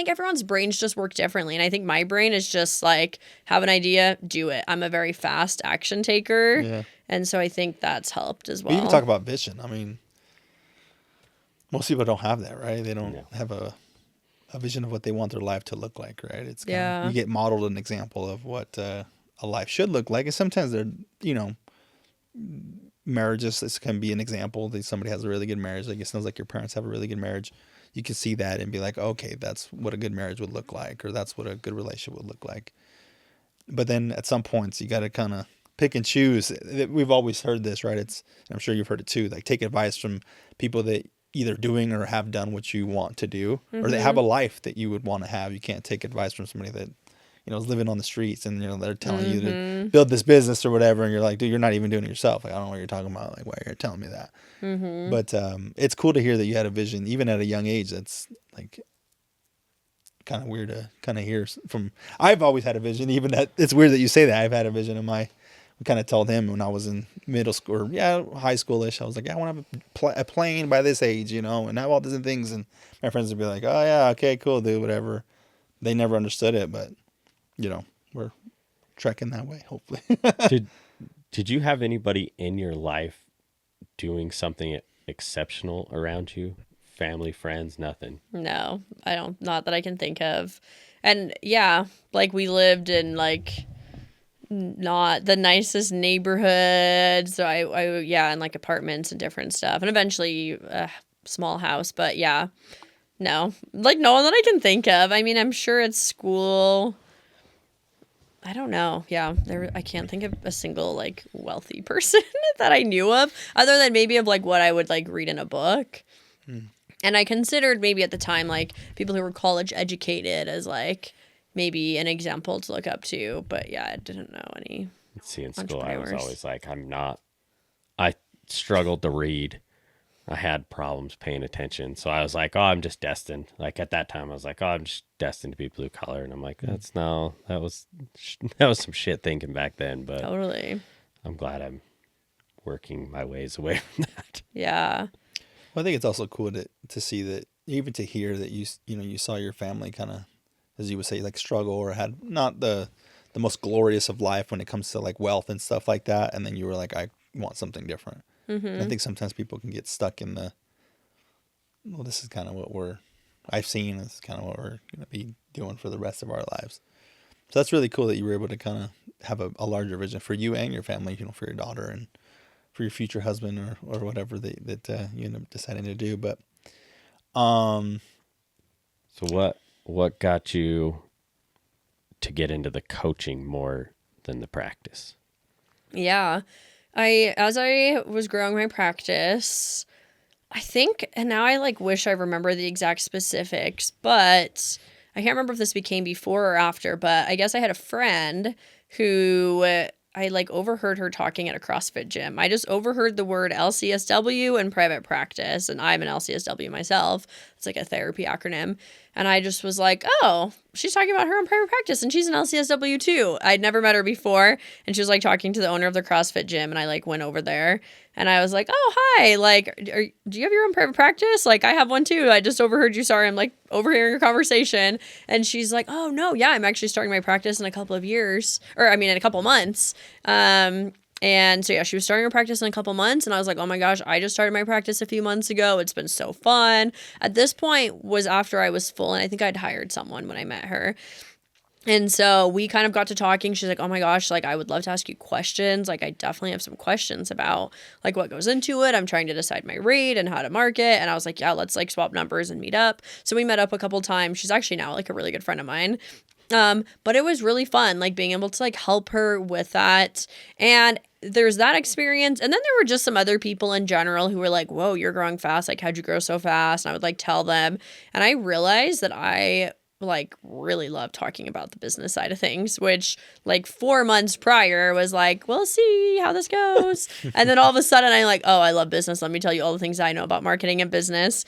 Speaker 3: everyone's brains just work differently, and I think my brain is just like, have an idea, do it. I'm a very fast action taker.
Speaker 2: Yeah.
Speaker 3: And so I think that's helped as
Speaker 2: But
Speaker 3: well.
Speaker 2: you can talk about vision. I mean, most people don't have that, right? They don't have a vision of what they want their life to look like, right? It's kind of, you get modeled an example of what a life should look like. And sometimes they're, marriages, this can be an example that somebody has a really good marriage. Like, it sounds like your parents have a really good marriage. You can see that and be like, okay, that's what a good marriage would look like, or that's what a good relationship would look like. But then at some points, you got to kind of pick and choose. We've always heard this, right? I'm sure you've heard it too. Like, take advice from people that either doing or have done what you want to do, or they have a life that you would want to have. You can't take advice from somebody that, is living on the streets and, they're telling you to build this business or whatever. And you're like, dude, you're not even doing it yourself. Like, I don't know what you're talking about. Like, why are you telling me that? But it's cool to hear that you had a vision, even at a young age. That's like kind of weird to kind of hear from. I've always had a vision, even that it's weird that you say that. I've had a vision in we kind of told him when I was in middle school, or high schoolish. I was like, I want to have a plane by this age, and have all different things. And my friends would be like, oh yeah, okay, cool, dude, whatever. They never understood it, but we're trekking that way, hopefully.
Speaker 4: Did you have anybody in your life doing something exceptional around you? Family, friends, nothing?
Speaker 3: No, I don't. Not that I can think of. And yeah, like, we lived in like not the nicest neighborhoods. So in like apartments and different stuff, and eventually a small house. But yeah, no, like, no one that I can think of. I mean, I'm sure at school, I don't know. Yeah, I can't think of a single like wealthy person that I knew of, other than maybe of like what I would like read in a book. And I considered maybe at the time like people who were college educated as like maybe an example to look up to. But yeah, I didn't know any.
Speaker 4: See, in school, I was always like, I struggled to read. I had problems paying attention. So I was like, oh, I'm just destined. Like, at that time, I was like, oh, I'm just destined to be blue collar. And I'm like, that was some shit thinking back then. But
Speaker 3: totally,
Speaker 4: I'm glad I'm working my ways away from that.
Speaker 3: Yeah.
Speaker 2: Well, I think it's also cool to see that, even to hear that you saw your family kind of, as you would say, like, struggle or had not the most glorious of life when it comes to like wealth and stuff like that. And then you were like, I want something different. I think sometimes people can get stuck in this is kind of what I've seen. This is kind of what we're going to be doing for the rest of our lives. So that's really cool that you were able to kind of have a larger vision for you and your family, for your daughter and for your future husband or whatever that you end up deciding to do. But,
Speaker 4: so what got you to get into the coaching more than the practice?
Speaker 3: Yeah. As I was growing my practice, I think, and now I like wish I remember the exact specifics, but I can't remember if this became before or after, but I guess I had a friend who I like overheard her talking at a CrossFit gym. I just overheard the word LCSW and private practice, and I'm an LCSW myself. It's like a therapy acronym. And I just was like, oh, she's talking about her own private practice, and she's an LCSW too. I'd never met her before, and she was like talking to the owner of the CrossFit gym, and I like went over there, and I was like, oh, hi, like, do you have your own private practice? Like, I have one too. I just overheard you. Sorry, I'm like overhearing your conversation. And she's like, oh no, yeah, I'm actually starting my practice in a couple of years, in a couple months. And so, yeah, she was starting her practice in a couple months, and I was like, oh my gosh, I just started my practice a few months ago. It's been so fun. At this point was after I was full, and I think I'd hired someone when I met her. And so we kind of got to talking. She's like, oh my gosh, like, I would love to ask you questions. Like, I definitely have some questions about like what goes into it. I'm trying to decide my rate and how to market. And I was like, yeah, let's like swap numbers and meet up. So we met up a couple times. She's actually now like a really good friend of mine. But it was really fun, like being able to like help her with that. And there's that experience. And then there were just some other people in general who were like, whoa, you're growing fast. Like, how'd you grow so fast? And I would like tell them. And I realized that I like really love talking about the business side of things, which like 4 months prior was like, we'll see how this goes. And then all of a sudden I'm like, oh, I love business. Let me tell you all the things I know about marketing and business.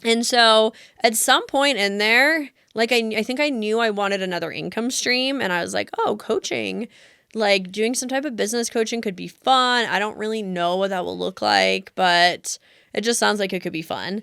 Speaker 3: And so at some point in there, like, I think I knew I wanted another income stream, and I was like, oh, coaching, like doing some type of business coaching could be fun. I don't really know what that will look like, but It just sounds like it could be fun.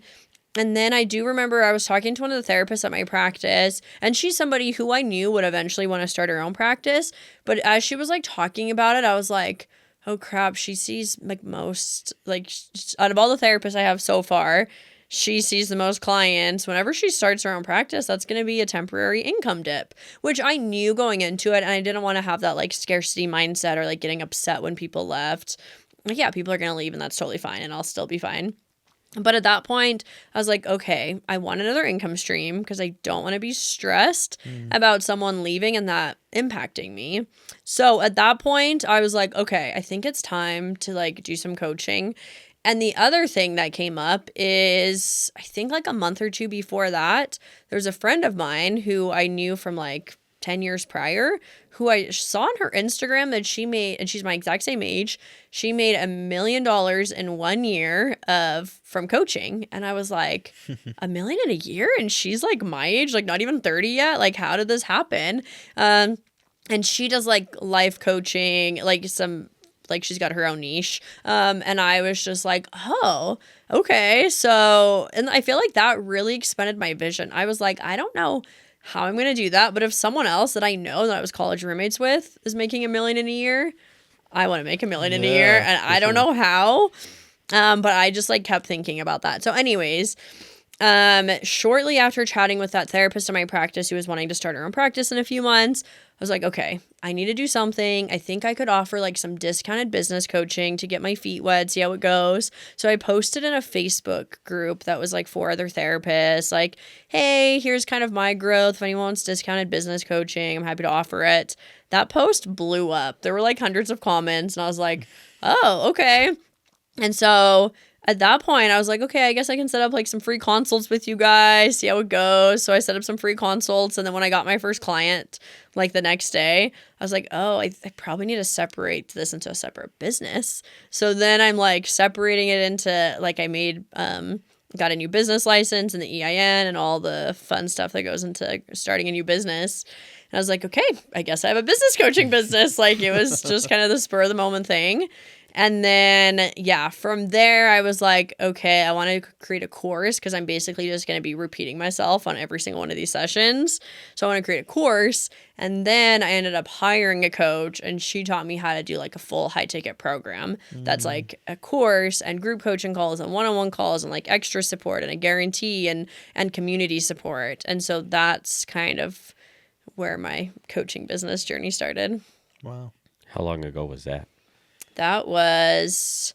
Speaker 3: And then I do remember I was talking to one of the therapists at my practice, and she's somebody who I knew would eventually want to start her own practice. But as she was like talking about it, I was like, oh crap, she sees like most, like out of all the therapists I have so far, she sees the most clients. Whenever she starts her own practice, that's going to be a temporary income dip, which I knew going into it. And I didn't want to have that like scarcity mindset or like getting upset when people left. Like, yeah, people are going to leave and that's totally fine and I'll still be fine. But at that point, I was like, okay, I want another income stream because I don't want to be stressed about someone leaving and that impacting me. So at that point, I was like, okay, I think it's time to like do some coaching. And the other thing that came up is I think like a month or two before that, there was a friend of mine who I knew from like 10 years prior, who I saw on her Instagram that she made, and she's my exact same age, she made $1 million in 1 year from coaching. And I was like, $1 million in a year? And she's like my age, like not even 30 yet. Like, how did this happen? And she does like life coaching, like she's got her own niche. And I was just like, oh, okay. So, and I feel like that really expanded my vision. I was like, I don't know how I'm going to do that. But if someone else that I know that I was college roommates with is making $1 million in a year, I want to make $1 million in a year. And I don't know how. But I just like kept thinking about that. So anyways, shortly after chatting with that therapist in my practice who was wanting to start her own practice in a few months, I was like, okay, I need to do something. I think I could offer like some discounted business coaching to get my feet wet, see how it goes. So I posted in a Facebook group that was like 4 other therapists, like, hey, here's kind of my growth. If anyone wants discounted business coaching, I'm happy to offer it. That post blew up. There were like hundreds of comments and I was like, oh, okay. And so at that point, I was like, okay, I guess I can set up like some free consults with you guys, see how it goes. So I set up some free consults. And then when I got my first client, like the next day, I was like, oh, I probably need to separate this into a separate business. So then I'm like separating it into like I made, got a new business license and the EIN and all the fun stuff that goes into starting a new business. And I was like, okay, I guess I have a business coaching business. Like it was just kind of the spur of the moment thing. And then, yeah, from there, I was like, okay, I want to create a course because I'm basically just going to be repeating myself on every single one of these sessions. So I want to create a course. And then I ended up hiring a coach and she taught me how to do like a full high ticket program. That's like a course and group coaching calls and one-on-one calls and like extra support and a guarantee and community support. And so that's kind of where my coaching business journey started.
Speaker 2: Wow.
Speaker 4: How long ago was that?
Speaker 3: That was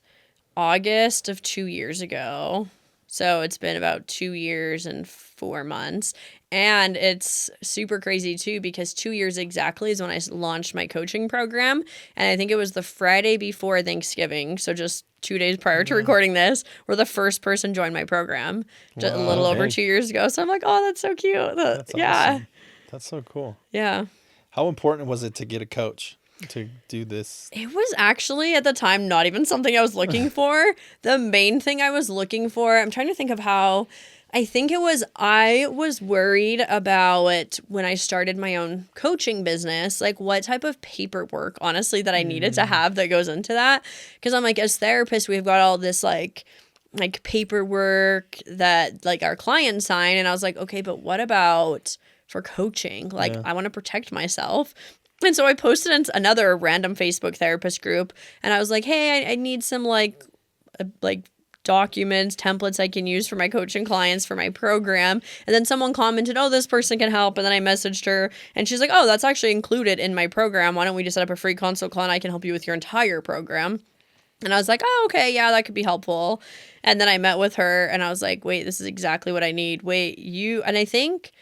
Speaker 3: August of 2 years ago. So it's been about 2 years and 4 months. And it's super crazy too, because 2 years exactly is when I launched my coaching program. And I think it was the Friday before Thanksgiving. So just 2 days prior to recording this, where the first person joined my program just a little over 2 years ago. So I'm like, oh, that's so cute.
Speaker 2: That's awesome. That's so cool.
Speaker 3: Yeah.
Speaker 2: How important was it to get a coach to do this?
Speaker 3: It was actually at the time not even something I was looking for. The main thing I was looking for, I'm trying to think of how, I think it was I was worried about when I started my own coaching business, like what type of paperwork, honestly, that I needed to have that goes into that. Because I'm like, as therapists, we've got all this like paperwork that like our clients sign. And I was like, okay, but what about for coaching? Like, I want to protect myself. And so I posted in another random Facebook therapist group and I was like, hey, I need some like documents, templates I can use for my coaching clients for my program. And then someone commented, oh, this person can help. And then I messaged her and she's like, oh, that's actually included in my program. Why don't we just set up a free consult call and I can help you with your entire program? And I was like, oh, okay, yeah, that could be helpful. And then I met with her and I was like, wait, this is exactly what I need. Wait, and I think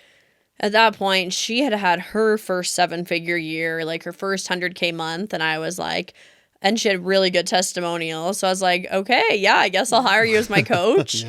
Speaker 3: at that point, she had her first 7-figure year, like her first 100K month. And I was like, and she had really good testimonials. So I was like, okay, yeah, I guess I'll hire you as my coach.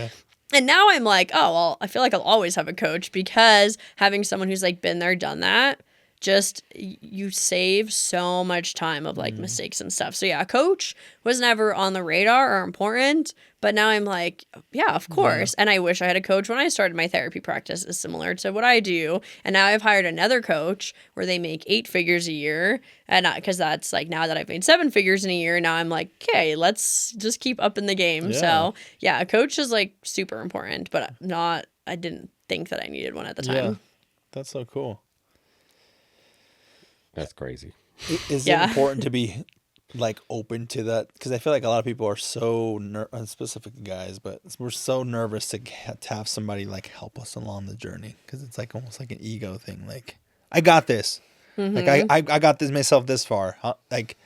Speaker 3: And now I'm like, oh, well, I feel like I'll always have a coach because having someone who's like been there, done that just you save so much time of like mistakes and stuff. So yeah, a coach was never on the radar or important, but now I'm like, yeah, of course. And I wish I had a coach when I started my therapy practice, is similar to what I do. And now I've hired another coach where they make 8 figures a year. And because that's like, now that I've made 7 figures in a year, now I'm like, okay, let's just keep up in the game.
Speaker 2: Yeah.
Speaker 3: So yeah, a coach is like super important, but I didn't think that I needed one at the time.
Speaker 2: Yeah. That's so cool.
Speaker 4: That's crazy.
Speaker 2: Is it
Speaker 3: Yeah.
Speaker 2: important to be like open to that? Because I feel like a lot of people are so specific guys, but we're so nervous to have somebody like help us along the journey, because it's like almost like an ego thing. Like, I got this. Like I got this myself this far. Like,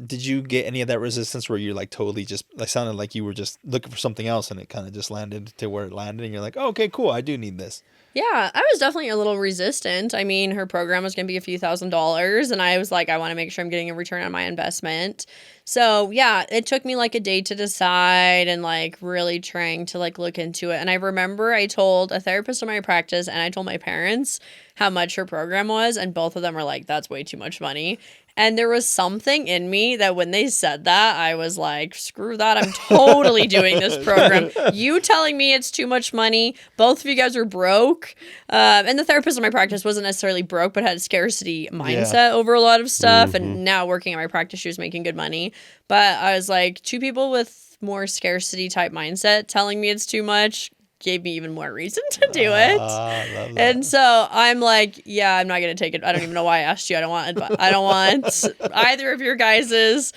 Speaker 2: did you get any of that resistance where you're like totally just like sounded like you were just looking for something else and it kind of just landed to where it landed and you're like, oh, okay, cool, I do need this.
Speaker 3: Yeah, I was definitely a little resistant. I mean, her program was going to be a few $1,000s, and I was like, I want to make sure I'm getting a return on my investment. So, yeah, it took me like a day to decide and like really trying to like look into it. And I remember I told a therapist in my practice and I told my parents how much her program was, and both of them were like, that's way too much money. And there was something in me that when they said that, I was like, screw that. I'm totally doing this program. You telling me it's too much money. Both of you guys are broke. And the therapist in my practice wasn't necessarily broke, but had a scarcity mindset over a lot of stuff. And now working at my practice, she was making good money. But I was like, 2 people with more scarcity type mindset telling me it's too much gave me even more reason to do it.
Speaker 2: I love that.
Speaker 3: And so I'm like, yeah, I'm not going to take it. I don't even know why I asked you. I don't want either of your guys's,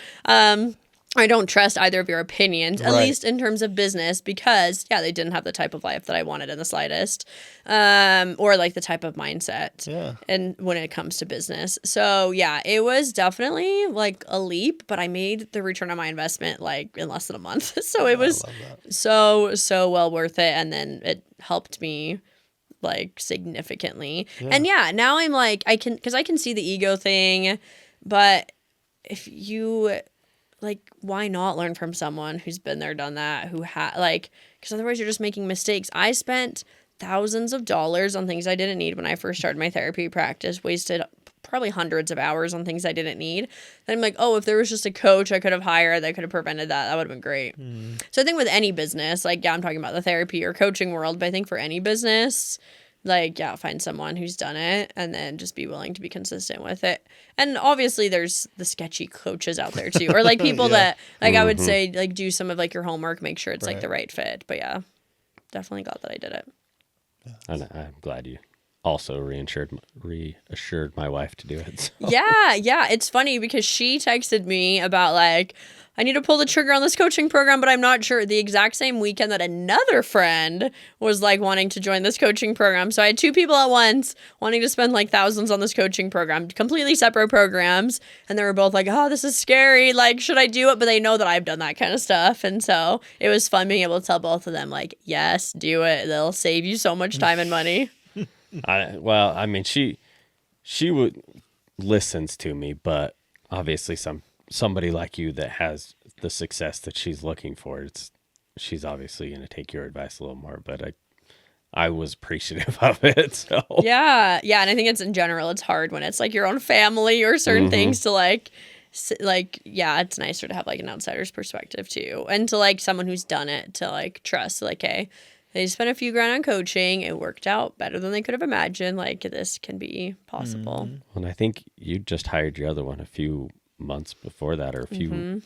Speaker 3: I don't trust either of your opinions, at least in terms of business, because yeah, they didn't have the type of life that I wanted in the slightest, or like the type of mindset.
Speaker 2: Yeah.
Speaker 3: And when it comes to business. So yeah, it was definitely like a leap, but I made the return on my investment like in less than a month. So it was so well worth it. And then it helped me like significantly.
Speaker 2: Yeah.
Speaker 3: And yeah, now I'm like, I can see the ego thing, but if you like, why not learn from someone who's been there, done that, because otherwise you're just making mistakes. I spent thousands of dollars on things I didn't need when I first started my therapy practice, wasted probably hundreds of hours on things I didn't need. Then I'm like, oh, if there was just a coach I could have hired that could have prevented that, that would have been great. So I think with any business, like, yeah, I'm talking about the therapy or coaching world, but I think for any business, like, yeah, find someone who's done it and then just be willing to be consistent with it. And obviously there's the sketchy coaches out there too, or like people that, like, I would say, like, do some of like your homework, make sure it's like the right fit. But yeah, definitely glad that I did it.
Speaker 4: And I'm glad you also reassured my wife to do it. So.
Speaker 3: Yeah. It's funny because she texted me about like, I need to pull the trigger on this coaching program, but I'm not sure. The exact same weekend that another friend was like wanting to join this coaching program. So I had 2 people at once wanting to spend like thousands on this coaching program, completely separate programs. And they were both like, oh, this is scary. Like, should I do it? But they know that I've done that kind of stuff. And so it was fun being able to tell both of them like, yes, do it. They'll save you so much time and money.
Speaker 4: I mean, she listens to me, but obviously somebody like you that has the success that she's looking for, she's obviously going to take your advice a little more, but I was appreciative of it. So
Speaker 3: Yeah. And I think it's in general, it's hard when it's like your own family or certain things to like, yeah, it's nicer to have like an outsider's perspective too. And to like someone who's done it to like trust, like, hey, they spent a few grand on coaching. It worked out better than they could have imagined. Like, this can be possible.
Speaker 4: And I think you just hired your other one a few months before that, or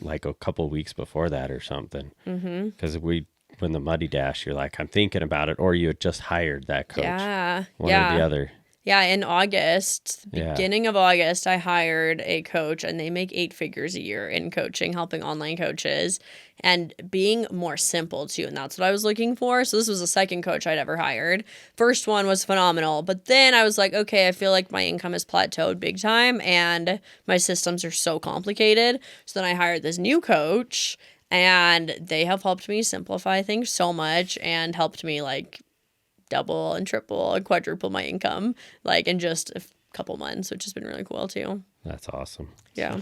Speaker 4: like a couple of weeks before that or something. Because when the Muddy Dash, you're like, I'm thinking about it, or you had just hired that coach. One or the other.
Speaker 3: Yeah, in August, beginning of August, I hired a coach, and they make 8 figures a year in coaching, helping online coaches, and being more simple too. And that's what I was looking for. So this was the second coach I'd ever hired. First one was phenomenal, but then I was like, okay, I feel like my income has plateaued big time, and my systems are so complicated. So then I hired this new coach, and they have helped me simplify things so much and helped me like double and triple and quadruple my income like in just a couple months, which has been really cool too.
Speaker 4: That's awesome.
Speaker 3: Yeah.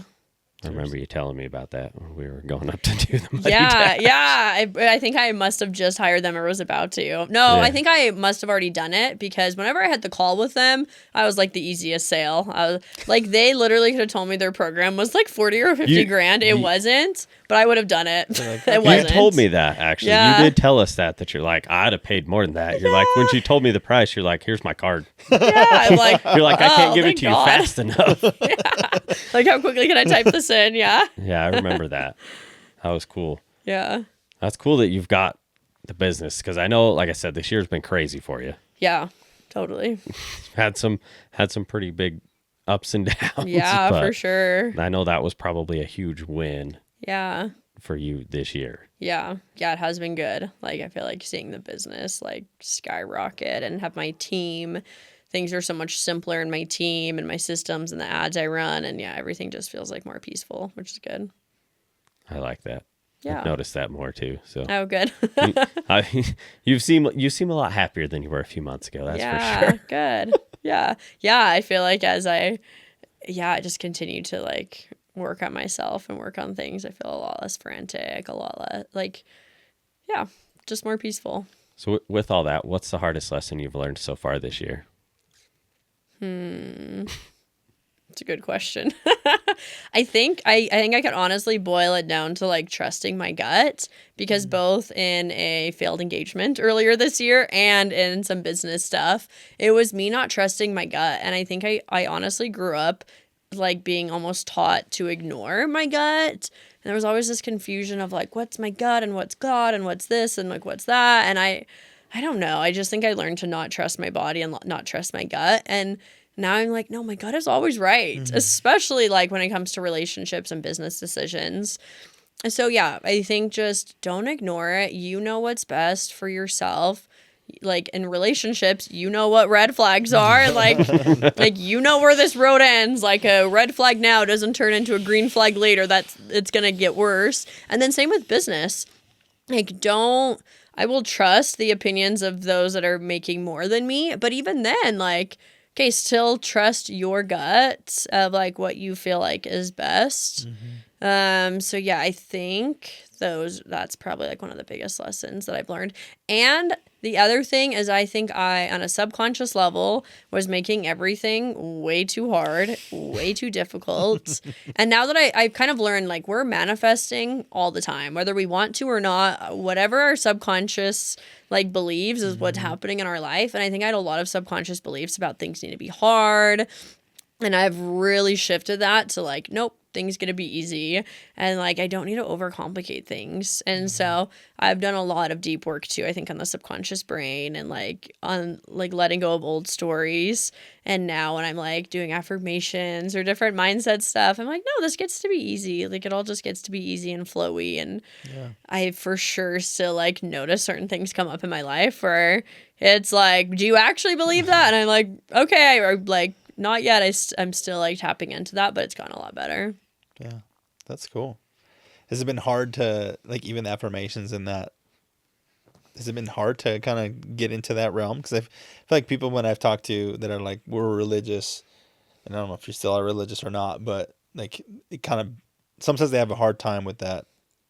Speaker 4: I remember you telling me about that when we were going up to do the Muddy
Speaker 3: Yeah,
Speaker 4: Dash.
Speaker 3: yeah. I think I must have just hired them or was about to. No,
Speaker 4: Yeah.
Speaker 3: I think I must have already done it because whenever I had the call with them, I was like the easiest sale. I was like, they literally could have told me their program was like 40 or 50 grand. It wasn't, but I would have done it.
Speaker 2: like,
Speaker 3: It
Speaker 2: okay.
Speaker 3: wasn't.
Speaker 4: You told me that, actually.
Speaker 3: Yeah.
Speaker 4: You did tell us that you're like, I'd have paid more than that. You're like, when she told me the price, you're like, here's my card.
Speaker 3: Yeah, I'm like,
Speaker 4: You're like, I can't give it
Speaker 3: thank
Speaker 4: to you
Speaker 3: God.
Speaker 4: fast enough.
Speaker 3: Like, how quickly can I type this in? Yeah.
Speaker 4: Yeah, I remember that. That was cool.
Speaker 3: Yeah.
Speaker 4: That's cool that you've got the business, because I know, like I said, this year's been crazy for you.
Speaker 3: Yeah, totally.
Speaker 4: Had some pretty big ups and downs.
Speaker 3: Yeah,
Speaker 4: but
Speaker 3: for sure.
Speaker 4: I know that was probably a huge win
Speaker 3: Yeah.
Speaker 4: for you this year.
Speaker 3: Yeah. Yeah, it has been good. Like, I feel like seeing the business like skyrocket and have my team. Things are so much simpler in my team and my systems and the ads I run. And yeah, everything just feels like more peaceful, which is good.
Speaker 4: I like that.
Speaker 3: Yeah.
Speaker 4: I've noticed that more too. So
Speaker 3: Oh, good.
Speaker 4: you seem a lot happier than you were a few months ago. That's
Speaker 3: yeah,
Speaker 4: for sure.
Speaker 3: good. Yeah. Yeah. I feel like as I just continue to like work on myself and work on things, I feel a lot less frantic, a lot less like, yeah, just more peaceful.
Speaker 4: So with all that, what's the hardest lesson you've learned so far this year?
Speaker 3: It's a good question. I think I could honestly boil it down to like trusting my gut because both in a failed engagement earlier this year and in some business stuff, it was me not trusting my gut. And I think I honestly grew up like being almost taught to ignore my gut. And there was always this confusion of like, what's my gut and what's God and what's this and like, what's that? And I don't know. I just think I learned to not trust my body and not trust my gut. And now I'm like, no, my gut is always right, especially like when it comes to relationships and business decisions. And so, yeah, I think just don't ignore it. You know what's best for yourself. Like in relationships, you know what red flags are. Like you know where this road ends. Like a red flag now doesn't turn into a green flag later. It's going to get worse. And then same with business. Like I will trust the opinions of those that are making more than me. But even then, like, okay, still trust your gut of like what you feel like is best. So yeah, I think that's probably like one of the biggest lessons that I've learned. And the other thing is I think I, on a subconscious level, was making everything way too hard, way too difficult. And now that I've kind of learned, like, we're manifesting all the time, whether we want to or not, whatever our subconscious like believes is what's happening in our life. And I think I had a lot of subconscious beliefs about things need to be hard. And I've really shifted that to like, nope, things going to be easy. And like, I don't need to overcomplicate things. And so I've done a lot of deep work too, I think, on the subconscious brain and like on like letting go of old stories. And now when I'm like doing affirmations or different mindset stuff, I'm like, no, this gets to be easy. Like it all just gets to be easy and flowy. And I for sure still like notice certain things come up in my life where it's like, do you actually believe that? And I'm like, okay, or like, not yet. I'm still like tapping into that, but it's gotten a lot better.
Speaker 2: Yeah, that's cool. Has it been hard to like even the affirmations in that? Has it been hard to kind of get into that realm? Because I feel like people when I've talked to that are like we're religious, and I don't know if you still are religious or not, but like it kind of sometimes they have a hard time with that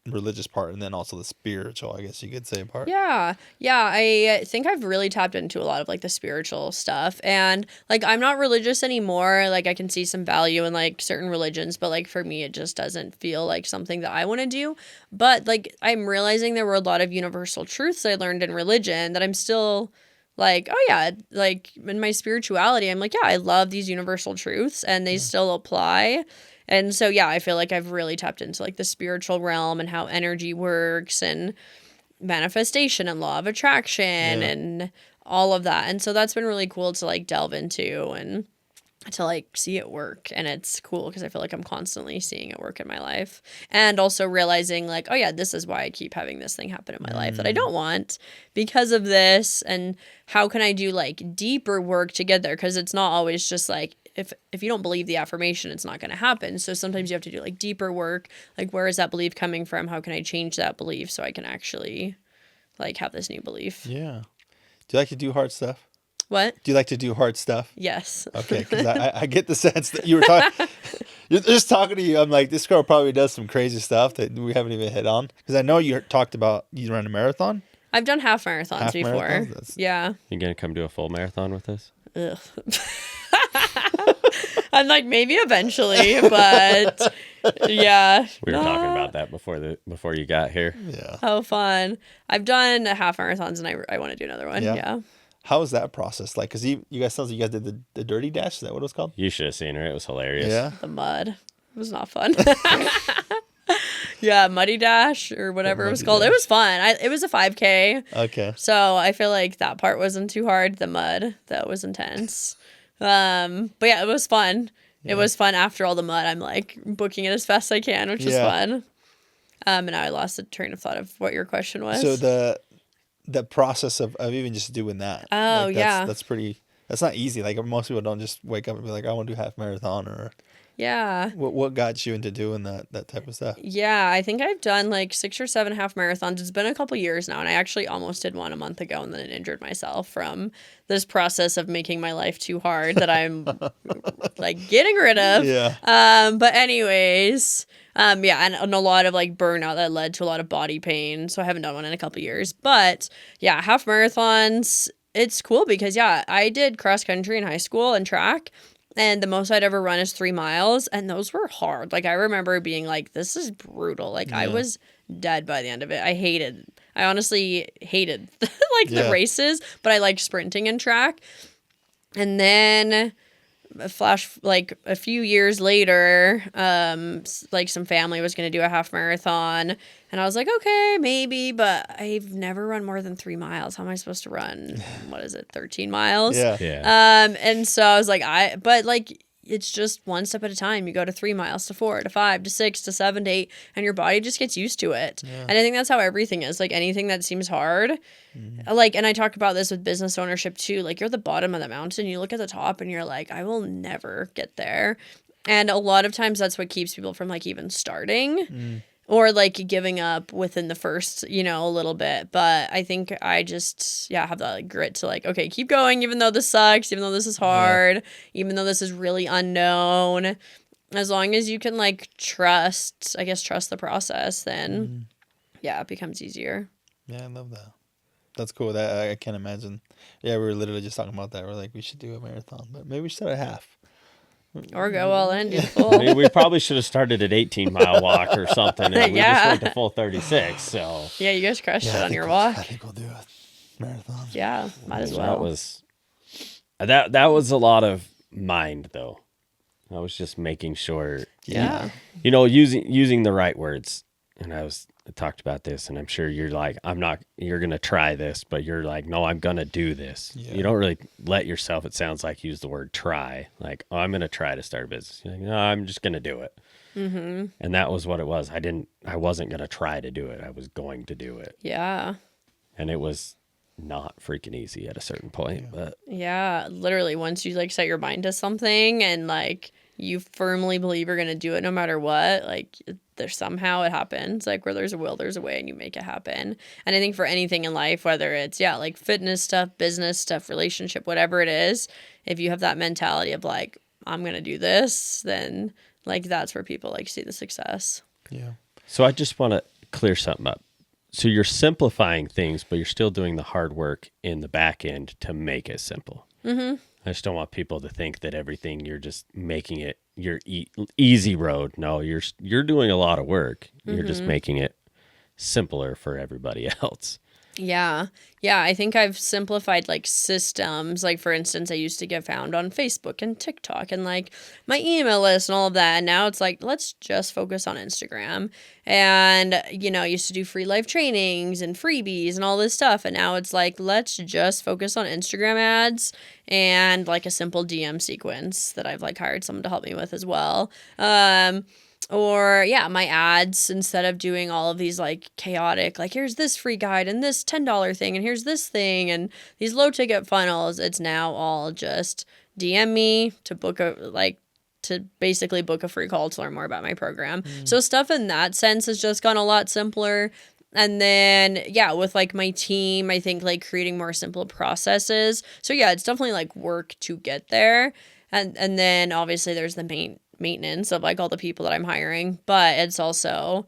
Speaker 2: religious part and then also the spiritual, I guess you could say, part.
Speaker 3: Yeah. I think I've really tapped into a lot of like the spiritual stuff, and like I'm not religious anymore. Like I can see some value in like certain religions, but like for me it just doesn't feel like something that I want to do. But like I'm realizing there were a lot of universal truths I learned in religion that I'm still like, oh yeah, like in my spirituality I'm like, yeah, I love these universal truths and they still apply. And so, yeah, I feel like I've really tapped into like the spiritual realm and how energy works and manifestation and law of attraction and all of that. And so that's been really cool to like delve into and to like see it work. And it's cool because I feel like I'm constantly seeing it work in my life and also realizing like, oh yeah, this is why I keep having this thing happen in my life that I don't want because of this. And how can I do like deeper work together? Because it's not always just like, if you don't believe the affirmation, it's not going to happen. So sometimes you have to do like deeper work. Like, where is that belief coming from? How can I change that belief so I can actually like have this new belief?
Speaker 2: Yeah. Do you like to do hard stuff?
Speaker 3: What?
Speaker 2: Do you like to do hard stuff?
Speaker 3: Yes.
Speaker 2: Okay, because I get the sense that you were talking. You're just talking to you. I'm like, this girl probably does some crazy stuff that we haven't even hit on. Because I know you talked about you ran a marathon.
Speaker 3: I've done half marathons
Speaker 2: Half
Speaker 3: before.
Speaker 2: marathons? That's-
Speaker 3: Yeah.
Speaker 4: You gonna come do a full marathon with us?
Speaker 3: Ugh. I'm like, maybe eventually, but yeah.
Speaker 4: We were talking about that before you got here.
Speaker 2: Yeah.
Speaker 3: How fun. I've done half marathons and I want to do another one.
Speaker 2: Yeah.
Speaker 3: Yeah.
Speaker 2: How was that process like? Because you guys sounds like you guys did the dirty dash. Is that what it was called?
Speaker 4: You should have seen her. It was hilarious.
Speaker 2: Yeah.
Speaker 3: The mud. It was not fun. Yeah, Muddy Dash or whatever it was
Speaker 2: Muddy
Speaker 3: called. It
Speaker 2: Dash.
Speaker 3: was fun. It was a 5K.
Speaker 2: Okay.
Speaker 3: So I feel like that part wasn't too hard. The mud, that was intense. But yeah, it was fun. It was fun after all the mud. I'm like booking it as fast as I can, which is
Speaker 2: Yeah.
Speaker 3: fun. And now I lost the train of thought of what your question was.
Speaker 2: So the process of even just doing that.
Speaker 3: Oh,
Speaker 2: like,
Speaker 3: yeah.
Speaker 2: That's not easy. Like most people don't just wake up and be like, I want to do half marathon or
Speaker 3: yeah.
Speaker 2: what got you into doing that type of stuff?
Speaker 3: Yeah, I think I've done like 6 or 7 half marathons. It's been a couple years now, and I actually almost did one a month ago and then injured myself from this process of making my life too hard that I'm like getting rid of.
Speaker 2: Yeah.
Speaker 3: But anyways, yeah, and a lot of like burnout that led to a lot of body pain. So I haven't done one in a couple years. But yeah, half marathons, it's cool because yeah, I did cross country in high school and track. And the most I'd ever run is 3 miles. And those were hard. Like, I remember being like, this is brutal. Like, I was dead by the end of it. I honestly hated like the races, but I liked sprinting and track. And then like a few years later, like some family was going to do a half marathon. And I was like, okay, maybe, but I've never run more than 3 miles. How am I supposed to run? What is it? 13 miles?
Speaker 2: Yeah.
Speaker 4: Yeah.
Speaker 3: And so I was like, but like, it's just one step at a time. You go to 3 miles, to 4, to 5, to 6, to 7, to 8, and your body just gets used to it. Yeah. And I think that's how everything is. Like anything that seems hard, like, and I talk about this with business ownership too. Like you're at the bottom of the mountain, you look at the top and you're like, I will never get there. And a lot of times that's what keeps people from like even starting. Or like giving up within the first, a little bit. But I think I just, have that like, grit to like, okay, keep going, even though this sucks, even though this is hard, even though this is really unknown. As long as you can like trust the process, then it becomes easier.
Speaker 2: Yeah, I love that. That's cool. That I can't imagine. Yeah, we were literally just talking about that. We're like, we should do a marathon, but maybe we should start at half.
Speaker 3: Or go all in, do full.
Speaker 4: I mean, we probably should have started at 18-mile walk or something, and we just went to full 36. So
Speaker 3: Yeah, you guys crushed it
Speaker 2: I
Speaker 3: on
Speaker 2: think
Speaker 3: your
Speaker 2: I
Speaker 3: walk.
Speaker 2: think we'll do a marathon.
Speaker 3: Yeah, might as
Speaker 4: that
Speaker 3: well.
Speaker 4: was a lot of mind, though. I was just making sure,
Speaker 3: Yeah.
Speaker 4: using the right words. And I talked about this, and I'm sure you're like, you're going to try this, but you're like, no, I'm going to do this.
Speaker 2: Yeah.
Speaker 4: You don't really let yourself, it sounds like, use the word try. Like, oh, I'm going to try to start a business. You're like, no, I'm just going to do it. Mm-hmm. And that was what it was. I wasn't going to try to do it. I was going to do it.
Speaker 3: Yeah.
Speaker 4: And it was not freaking easy at a certain point, but
Speaker 3: Yeah, literally once you like set your mind to something and like you firmly believe you're going to do it no matter what, like there's somehow it happens. Like where there's a will, there's a way, and you make it happen. And I think for anything in life, whether it's like fitness stuff, business stuff, relationship, whatever it is, if you have that mentality of like, I'm going to do this, then like that's where people like see the success.
Speaker 2: Yeah.
Speaker 4: So I just want to clear something up. So you're simplifying things, but you're still doing the hard work in the back end to make it simple. Mm-hmm. I just don't want people to think that everything you're just making it your easy road. No, you're doing a lot of work. You're just making it simpler for everybody else.
Speaker 3: Yeah. Yeah. I think I've simplified like systems. Like, for instance, I used to get found on Facebook and TikTok and like my email list and all of that. And now it's like, let's just focus on Instagram. And, I used to do free live trainings and freebies and all this stuff. And now it's like, let's just focus on Instagram ads and like a simple DM sequence that I've like hired someone to help me with as well. Or my ads, instead of doing all of these like chaotic, like here's this free guide and this $10 thing and here's this thing and these low ticket funnels, it's now all just DM me to basically book a free call to learn more about my program. So stuff in that sense has just gone a lot simpler. And then, with like my team, I think like creating more simple processes. So it's definitely like work to get there. And then obviously there's the maintenance of like all the people that I'm hiring, but it's also,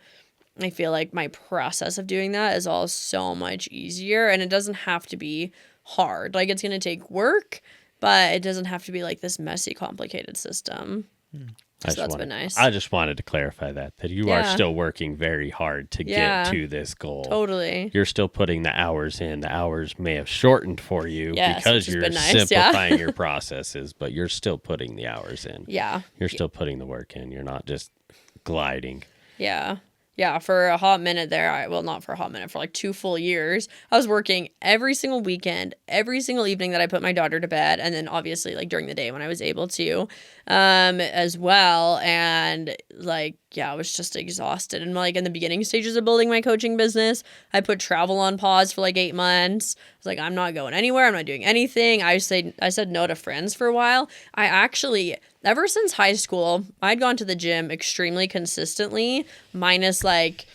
Speaker 3: I feel like my process of doing that is all so much easier, and it doesn't have to be hard. Like it's going to take work, but it doesn't have to be like this messy, complicated system. So that's been nice.
Speaker 4: I just wanted to clarify that you are still working very hard to get to this goal.
Speaker 3: Totally.
Speaker 4: You're still putting the hours in. The hours may have shortened for you because
Speaker 3: which
Speaker 4: you're
Speaker 3: has been nice,
Speaker 4: simplifying your processes, but you're still putting the hours in.
Speaker 3: Yeah.
Speaker 4: You're still putting the work in. You're not just gliding.
Speaker 3: Yeah. Yeah, for a hot minute there, well, not for a hot minute, for like 2 full years, I was working every single weekend, every single evening that I put my daughter to bed, and then obviously like during the day when I was able to, as well. And like, yeah, I was just exhausted. And like in the beginning stages of building my coaching business, I put travel on pause for like 8 months. I was like, I'm not going anywhere. I'm not doing anything. I said no to friends for a while. I actually, ever since high school, I'd gone to the gym extremely consistently, minus like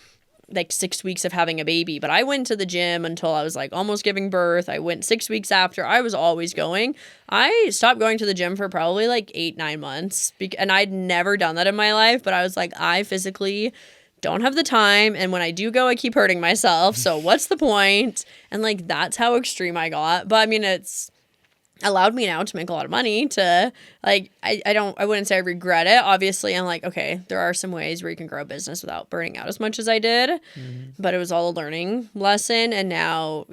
Speaker 3: 6 weeks of having a baby. But I went to the gym until I was like almost giving birth. I went 6 weeks after. I was always going. I stopped going to the gym for probably like 8-9 months. And I'd never done that in my life. But I was like, I physically don't have the time. And when I do go, I keep hurting myself. So what's the point? And like, that's how extreme I got. But I mean, it's allowed me now to make a lot of money to like, I wouldn't say I regret it. Obviously, I'm like, okay, there are some ways where you can grow a business without burning out as much as I did, but it was all a learning lesson. And now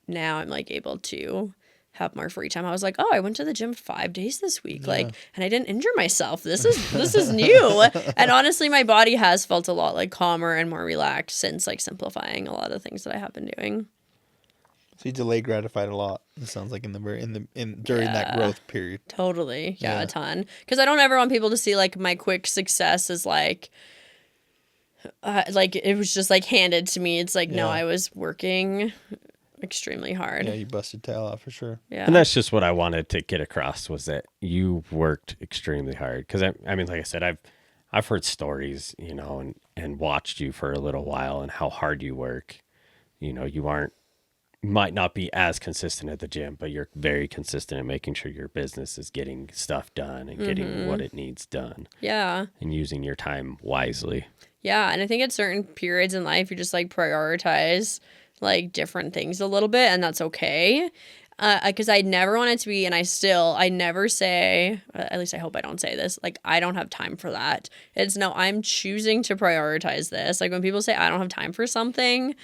Speaker 3: I'm like able to have more free time. I was like, oh, I went to the gym 5 days this week, like, and I didn't injure myself. This is new. And honestly, my body has felt a lot like calmer and more relaxed since like simplifying a lot of the things that I have been doing.
Speaker 2: So you delay gratified a lot. It sounds like during that growth period.
Speaker 3: Totally, a ton. Because I don't ever want people to see like my quick success as like it was just like handed to me. It's like no, I was working extremely hard.
Speaker 2: Yeah, you busted tail out for sure.
Speaker 3: Yeah,
Speaker 4: and that's just what I wanted to get across was that you worked extremely hard. Because I mean, like I said, I've heard stories, you know, and watched you for a little while and how hard you work. You know, you might not be as consistent at the gym, but you're very consistent at making sure your business is getting stuff done and getting what it needs done. Yeah. And using your time wisely.
Speaker 3: Yeah. And I think at certain periods in life, you just like prioritize like different things a little bit, and that's okay. Because I never want it to be, and I never say, at least I hope I don't say this, like, I don't have time for that. It's no, I'm choosing to prioritize this. Like when people say I don't have time for something,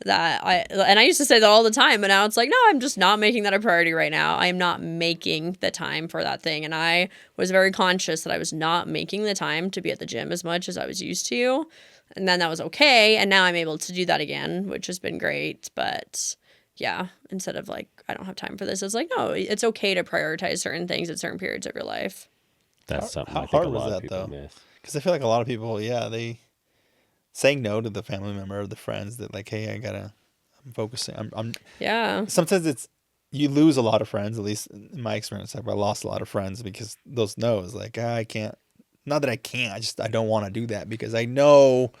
Speaker 3: I used to say that all the time, but now it's like, no, I'm just not making that a priority right now. I am not making the time for that thing. And I was very conscious that I was not making the time to be at the gym as much as I was used to. And then that was okay. And now I'm able to do that again, which has been great. But yeah, instead of like, I don't have time for this, it's like, no, it's okay to prioritize certain things at certain periods of your life.
Speaker 4: That's something
Speaker 2: how
Speaker 4: I think
Speaker 2: hard
Speaker 4: a
Speaker 2: was
Speaker 4: lot
Speaker 2: that
Speaker 4: of people
Speaker 2: though?
Speaker 4: miss.
Speaker 2: Because I feel like a lot of people, they saying no to the family member or the friends that like, hey, I'm focusing. I'm sometimes you lose a lot of friends, at least in my experience. I lost a lot of friends because those no's like, I can't, not that I can't, I don't want to do that because I know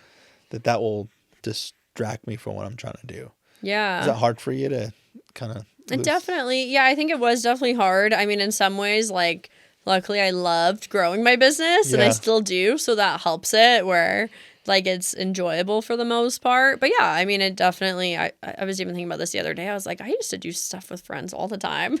Speaker 2: that will distract me from what I'm trying to do. Yeah. Is that hard for you to kind of lose?
Speaker 3: Definitely. Yeah, I think it was definitely hard. I mean, in some ways, like, luckily I loved growing my business and I still do. So that helps it where like it's enjoyable for the most part. But yeah, I mean, it definitely, I was even thinking about this the other day. I was like, I used to do stuff with friends all the time.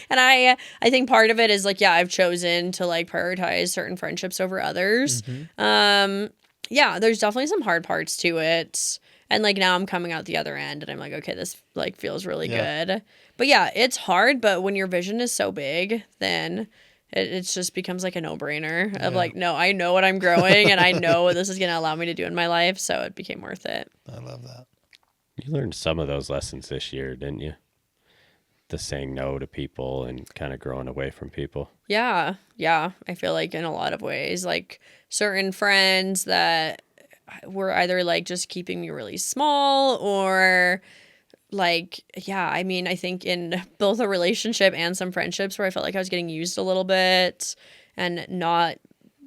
Speaker 3: And I think part of it is like, I've chosen to like prioritize certain friendships over others. Yeah, there's definitely some hard parts to it. And like now I'm coming out the other end and I'm like, okay, this like feels really good. But yeah, it's hard. But when your vision is so big, then it just becomes like a no-brainer of like, no, I know what I'm growing and I know what this is going to allow me to do in my life. So it became worth it.
Speaker 2: I love that.
Speaker 4: You learned some of those lessons this year, didn't you? The saying no to people and kind of growing away from people. Yeah.
Speaker 3: Yeah. I feel like in a lot of ways, like certain friends that were either like just keeping me really small or like, I mean, I think in both a relationship and some friendships where I felt like I was getting used a little bit and not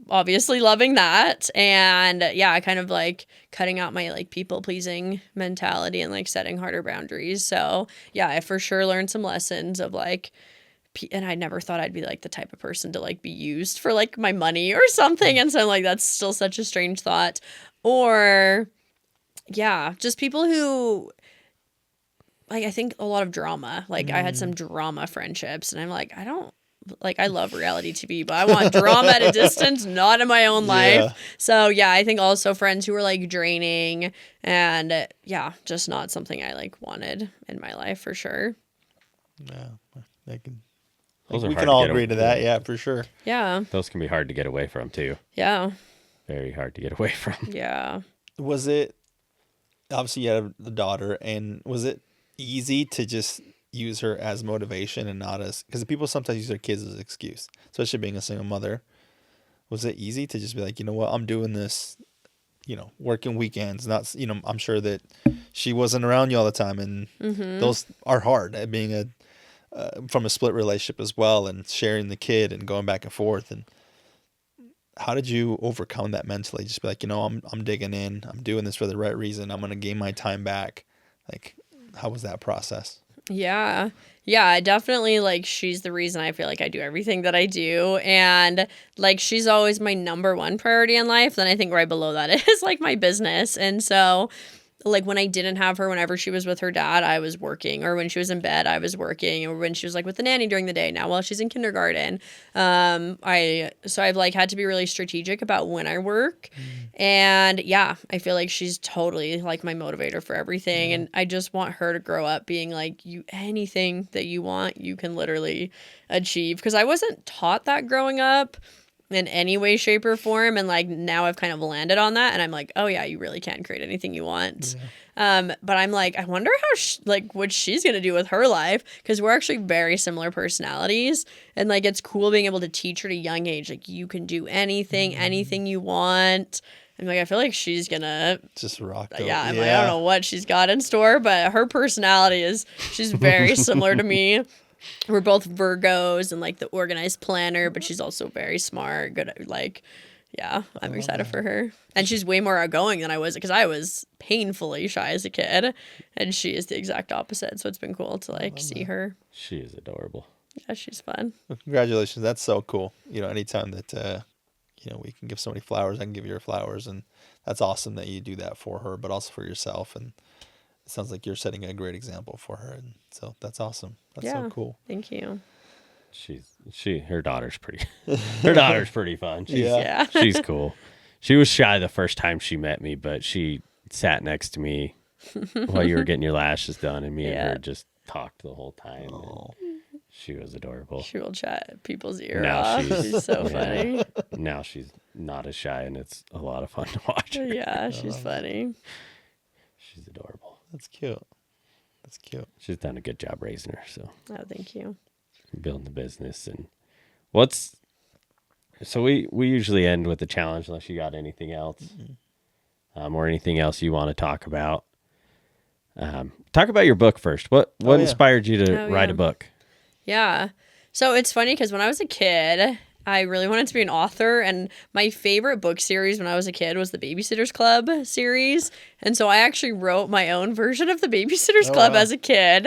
Speaker 3: obviously loving that. And I kind of like cutting out my like people pleasing mentality and like setting harder boundaries. So I for sure learned some lessons of like and I never thought I'd be like the type of person to like be used for like my money or something. And so I'm like, that's still such a strange thought. Or yeah, just people who like, I think a lot of drama. Like I had some drama friendships and I'm like, I love reality TV, but I want drama at a distance, not in my own life.
Speaker 2: Yeah.
Speaker 3: So yeah, I think also friends who were like draining and yeah, just not something I like wanted in my life for sure.
Speaker 2: Yeah, I can.
Speaker 4: Those are
Speaker 2: We
Speaker 4: hard
Speaker 2: can
Speaker 4: to
Speaker 2: all
Speaker 4: get
Speaker 2: agree
Speaker 4: away-
Speaker 2: to that. Yeah, for sure.
Speaker 3: Yeah.
Speaker 4: Those can be hard to get away from too.
Speaker 3: Yeah.
Speaker 4: Very hard to get away from.
Speaker 3: Yeah.
Speaker 2: Was it obviously you had the daughter, and was it easy to just use her as motivation and not as, because people sometimes use their kids as an excuse, especially being a single mother. Was it easy to just be like, you know what, I'm doing this, working weekends, not, I'm sure that she wasn't around you all the time, and those are hard at being from a split relationship as well, and sharing the kid and going back and forth. And how did you overcome that mentally? Just be like, I'm digging in, I'm doing this for the right reason, I'm going to gain my time back. Like, how was that process?
Speaker 3: Yeah. Yeah, definitely like she's the reason I feel like I do everything that I do. And like she's always my number one priority in life. Then I think right below that is like my business. And so like when I didn't have her, whenever she was with her dad, I was working, or when she was in bed, I was working, or when she was like with the nanny during the day. Now, while she's in kindergarten, I've like had to be really strategic about when I work, and yeah, I feel like she's totally like my motivator for everything, and I just want her to grow up being like, anything that you want, you can literally achieve, because I wasn't taught that growing up in any way, shape, or form. And like now I've kind of landed on that, and I'm like, oh yeah, you really can create anything you want. But I'm like, I wonder how what she's gonna do with her life, because we're actually very similar personalities, and like it's cool being able to teach her at a young age like you can do anything you want. And like I feel like she's gonna
Speaker 2: Just rock.
Speaker 3: yeah, I'm like, I don't know what she's got in store, but her personality she's very similar to me. We're both Virgos and like the organized planner, but she's also very smart, good at like, yeah, I'm excited for her. And she's way more outgoing than I was, because I was painfully shy as a kid, and she is the exact opposite. So it's been cool to like see her.
Speaker 4: She is adorable.
Speaker 3: Yeah, she's fun.
Speaker 2: Well, congratulations. That's so cool. Anytime that, we can give somebody flowers, I can give you flowers. And that's awesome that you do that for her, but also for yourself. And it sounds like you're setting a great example for her. And so that's awesome. That's so cool.
Speaker 3: Thank you.
Speaker 4: Her daughter's pretty fun.
Speaker 3: Yeah.
Speaker 4: She's cool. She was shy the first time she met me, but she sat next to me while you were getting your lashes done, and me and her just talked the whole time. She was adorable.
Speaker 3: She will chat people's ear
Speaker 4: Now
Speaker 3: off. She's so funny.
Speaker 4: Now she's not as shy, and it's a lot of fun to watch her.
Speaker 3: Yeah, she's funny.
Speaker 4: She's adorable.
Speaker 2: That's cute. That's cute.
Speaker 4: She's done a good job raising her, so
Speaker 3: Oh, thank you.
Speaker 4: building the business. And so we usually end with the challenge, unless you got anything else, or anything else you want to talk about. Talk about your book first. What inspired you to write a book?
Speaker 3: Yeah. So it's funny because when I was a kid, I really wanted to be an author, and my favorite book series when I was a kid was the Babysitter's Club series. And so I actually wrote my own version of the Babysitter's Club as a kid.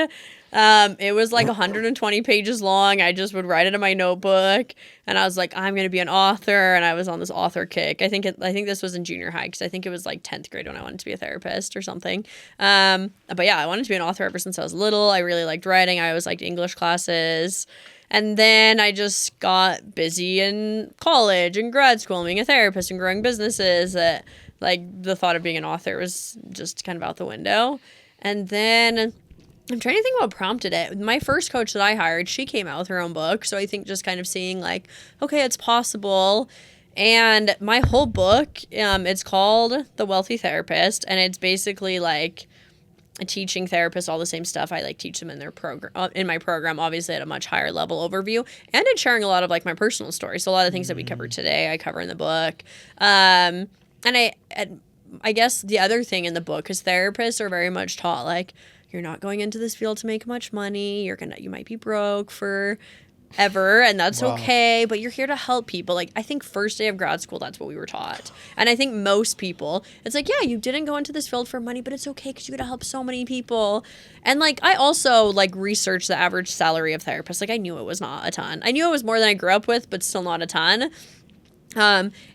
Speaker 3: It was like 120 pages long. I just would write it in my notebook, and I was like, I'm going to be an author. And I was on this author kick. I think this was in junior high, because I think it was like 10th grade when I wanted to be a therapist or something. But yeah, I wanted to be an author ever since I was little. I really liked writing. I always liked English classes. And then I just got busy in college and grad school and being a therapist and growing businesses, that like the thought of being an author was just kind of out the window. And then I'm trying to think what prompted it. My first coach that I hired, she came out with her own book. So I think just kind of seeing like, okay, it's possible. And my whole book, it's called The Wealthy Therapist. And it's basically like teaching therapists all the same stuff I like teach them in their program, in my program, obviously at a much higher level overview, and it's sharing a lot of like my personal story. So a lot of things that we covered today, I cover in the book. And I guess the other thing in the book is therapists are very much taught like, you're not going into this field to make much money. You might be broke for ever, and that's
Speaker 2: Wow.
Speaker 3: okay, but you're here to help people. Like, I think first day of grad school, that's what we were taught. And I think most people, it's like, yeah, you didn't go into this field for money, but it's okay because you got to help so many people. And like, I also like researched the average salary of therapists. Like, I knew it was not a ton. I knew it was more than I grew up with, but still not a ton.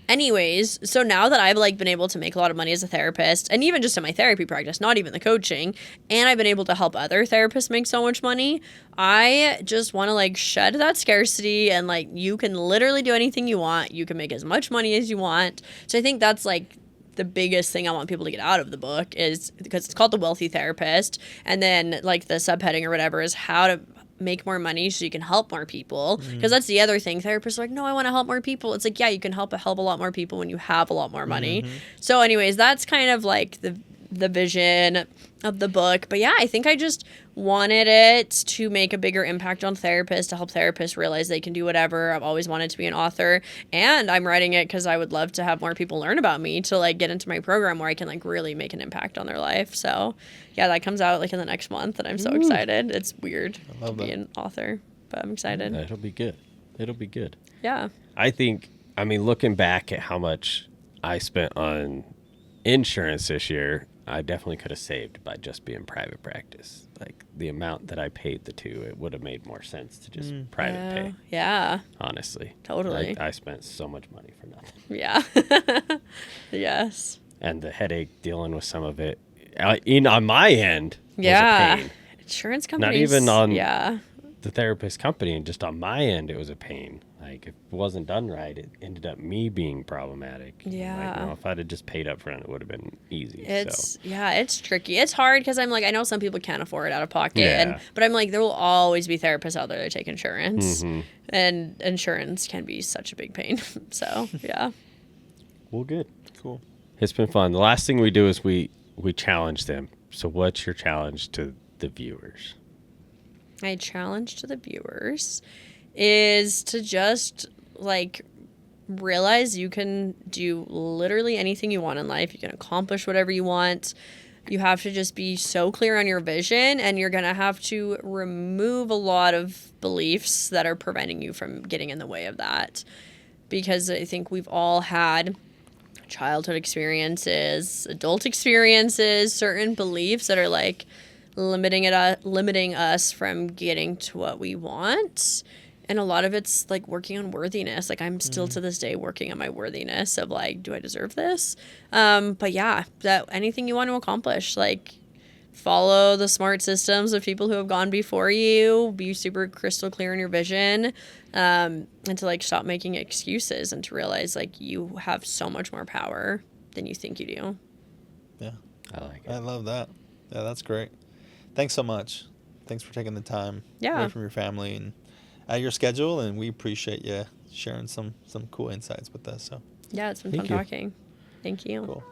Speaker 3: Anyways, so now that I've like been able to make a lot of money as a therapist, and even just in my therapy practice, not even the coaching, and I've been able to help other therapists make so much money, I just want to like shed that scarcity, and like, you can literally do anything you want. You can make as much money as you want. So I think that's like the biggest thing I want people to get out of the book, is because it's called The Wealthy Therapist, and then like the subheading or whatever is how to make more money so you can help more people, because that's the other thing. Therapists are like, no, I want to help more people. It's like, yeah, you can help a lot more people when you have a lot more money. So anyways, that's kind of like the vision of the book. But yeah, I think I just wanted it to make a bigger impact on therapists, to help therapists realize they can do whatever. I've always wanted to be an author, and I'm writing it because I would love to have more people learn about me, to like get into my program where I can like really make an impact on their life. So yeah, that comes out like in the next month, and I'm so excited. It's weird to be an author, but I'm excited.
Speaker 4: It'll be good. It'll be good.
Speaker 3: Yeah.
Speaker 4: I mean, looking back at how much I spent on insurance this year, I definitely could have saved by just being private practice. Like, the amount that I paid the two, it would have made more sense to just private pay.
Speaker 3: Yeah.
Speaker 4: Honestly.
Speaker 3: Totally.
Speaker 4: I spent so much money for nothing.
Speaker 3: Yeah. Yes.
Speaker 4: And the headache dealing with some of it, on my end, was
Speaker 3: Yeah.
Speaker 4: a pain.
Speaker 3: Insurance companies.
Speaker 4: Not even on
Speaker 3: Yeah.
Speaker 4: the therapist company, and just on my end, it was a pain. Like, if it wasn't done right, it ended up me being problematic.
Speaker 3: Yeah.
Speaker 4: Like, if I'd have just paid up front, it would have been easy.
Speaker 3: It's tricky. It's hard because I'm like, I know some people can't afford it out of pocket,
Speaker 4: Yeah.
Speaker 3: but I'm like, there will always be therapists out there that take insurance, and insurance can be such a big pain. So yeah.
Speaker 4: Well, good.
Speaker 2: Cool.
Speaker 4: It's been fun. The last thing we do is we challenge them. So what's your challenge to the viewers?
Speaker 3: My challenge to the viewers is to just like realize you can do literally anything you want in life. You can accomplish whatever you want. You have to just be so clear on your vision, and you're going to have to remove a lot of beliefs that are preventing you from getting in the way of that. Because I think we've all had childhood experiences, adult experiences, certain beliefs that are like limiting us from getting to what we want. And a lot of it's like working on worthiness. Like, I'm still to this day working on my worthiness of like, do I deserve this? But yeah, that anything you want to accomplish, like, follow the smart systems of people who have gone before you, be super crystal clear in your vision, and to like stop making excuses, and to realize like you have so much more power than you think you do.
Speaker 2: Yeah.
Speaker 4: I like it.
Speaker 2: I love that. Yeah, that's great. Thanks so much. Thanks for taking the time away from your family and out of your schedule, and we appreciate you sharing some cool insights with us. So
Speaker 3: Yeah, it's been
Speaker 4: Thank
Speaker 3: fun
Speaker 4: you.
Speaker 3: talking. Thank you.
Speaker 2: cool.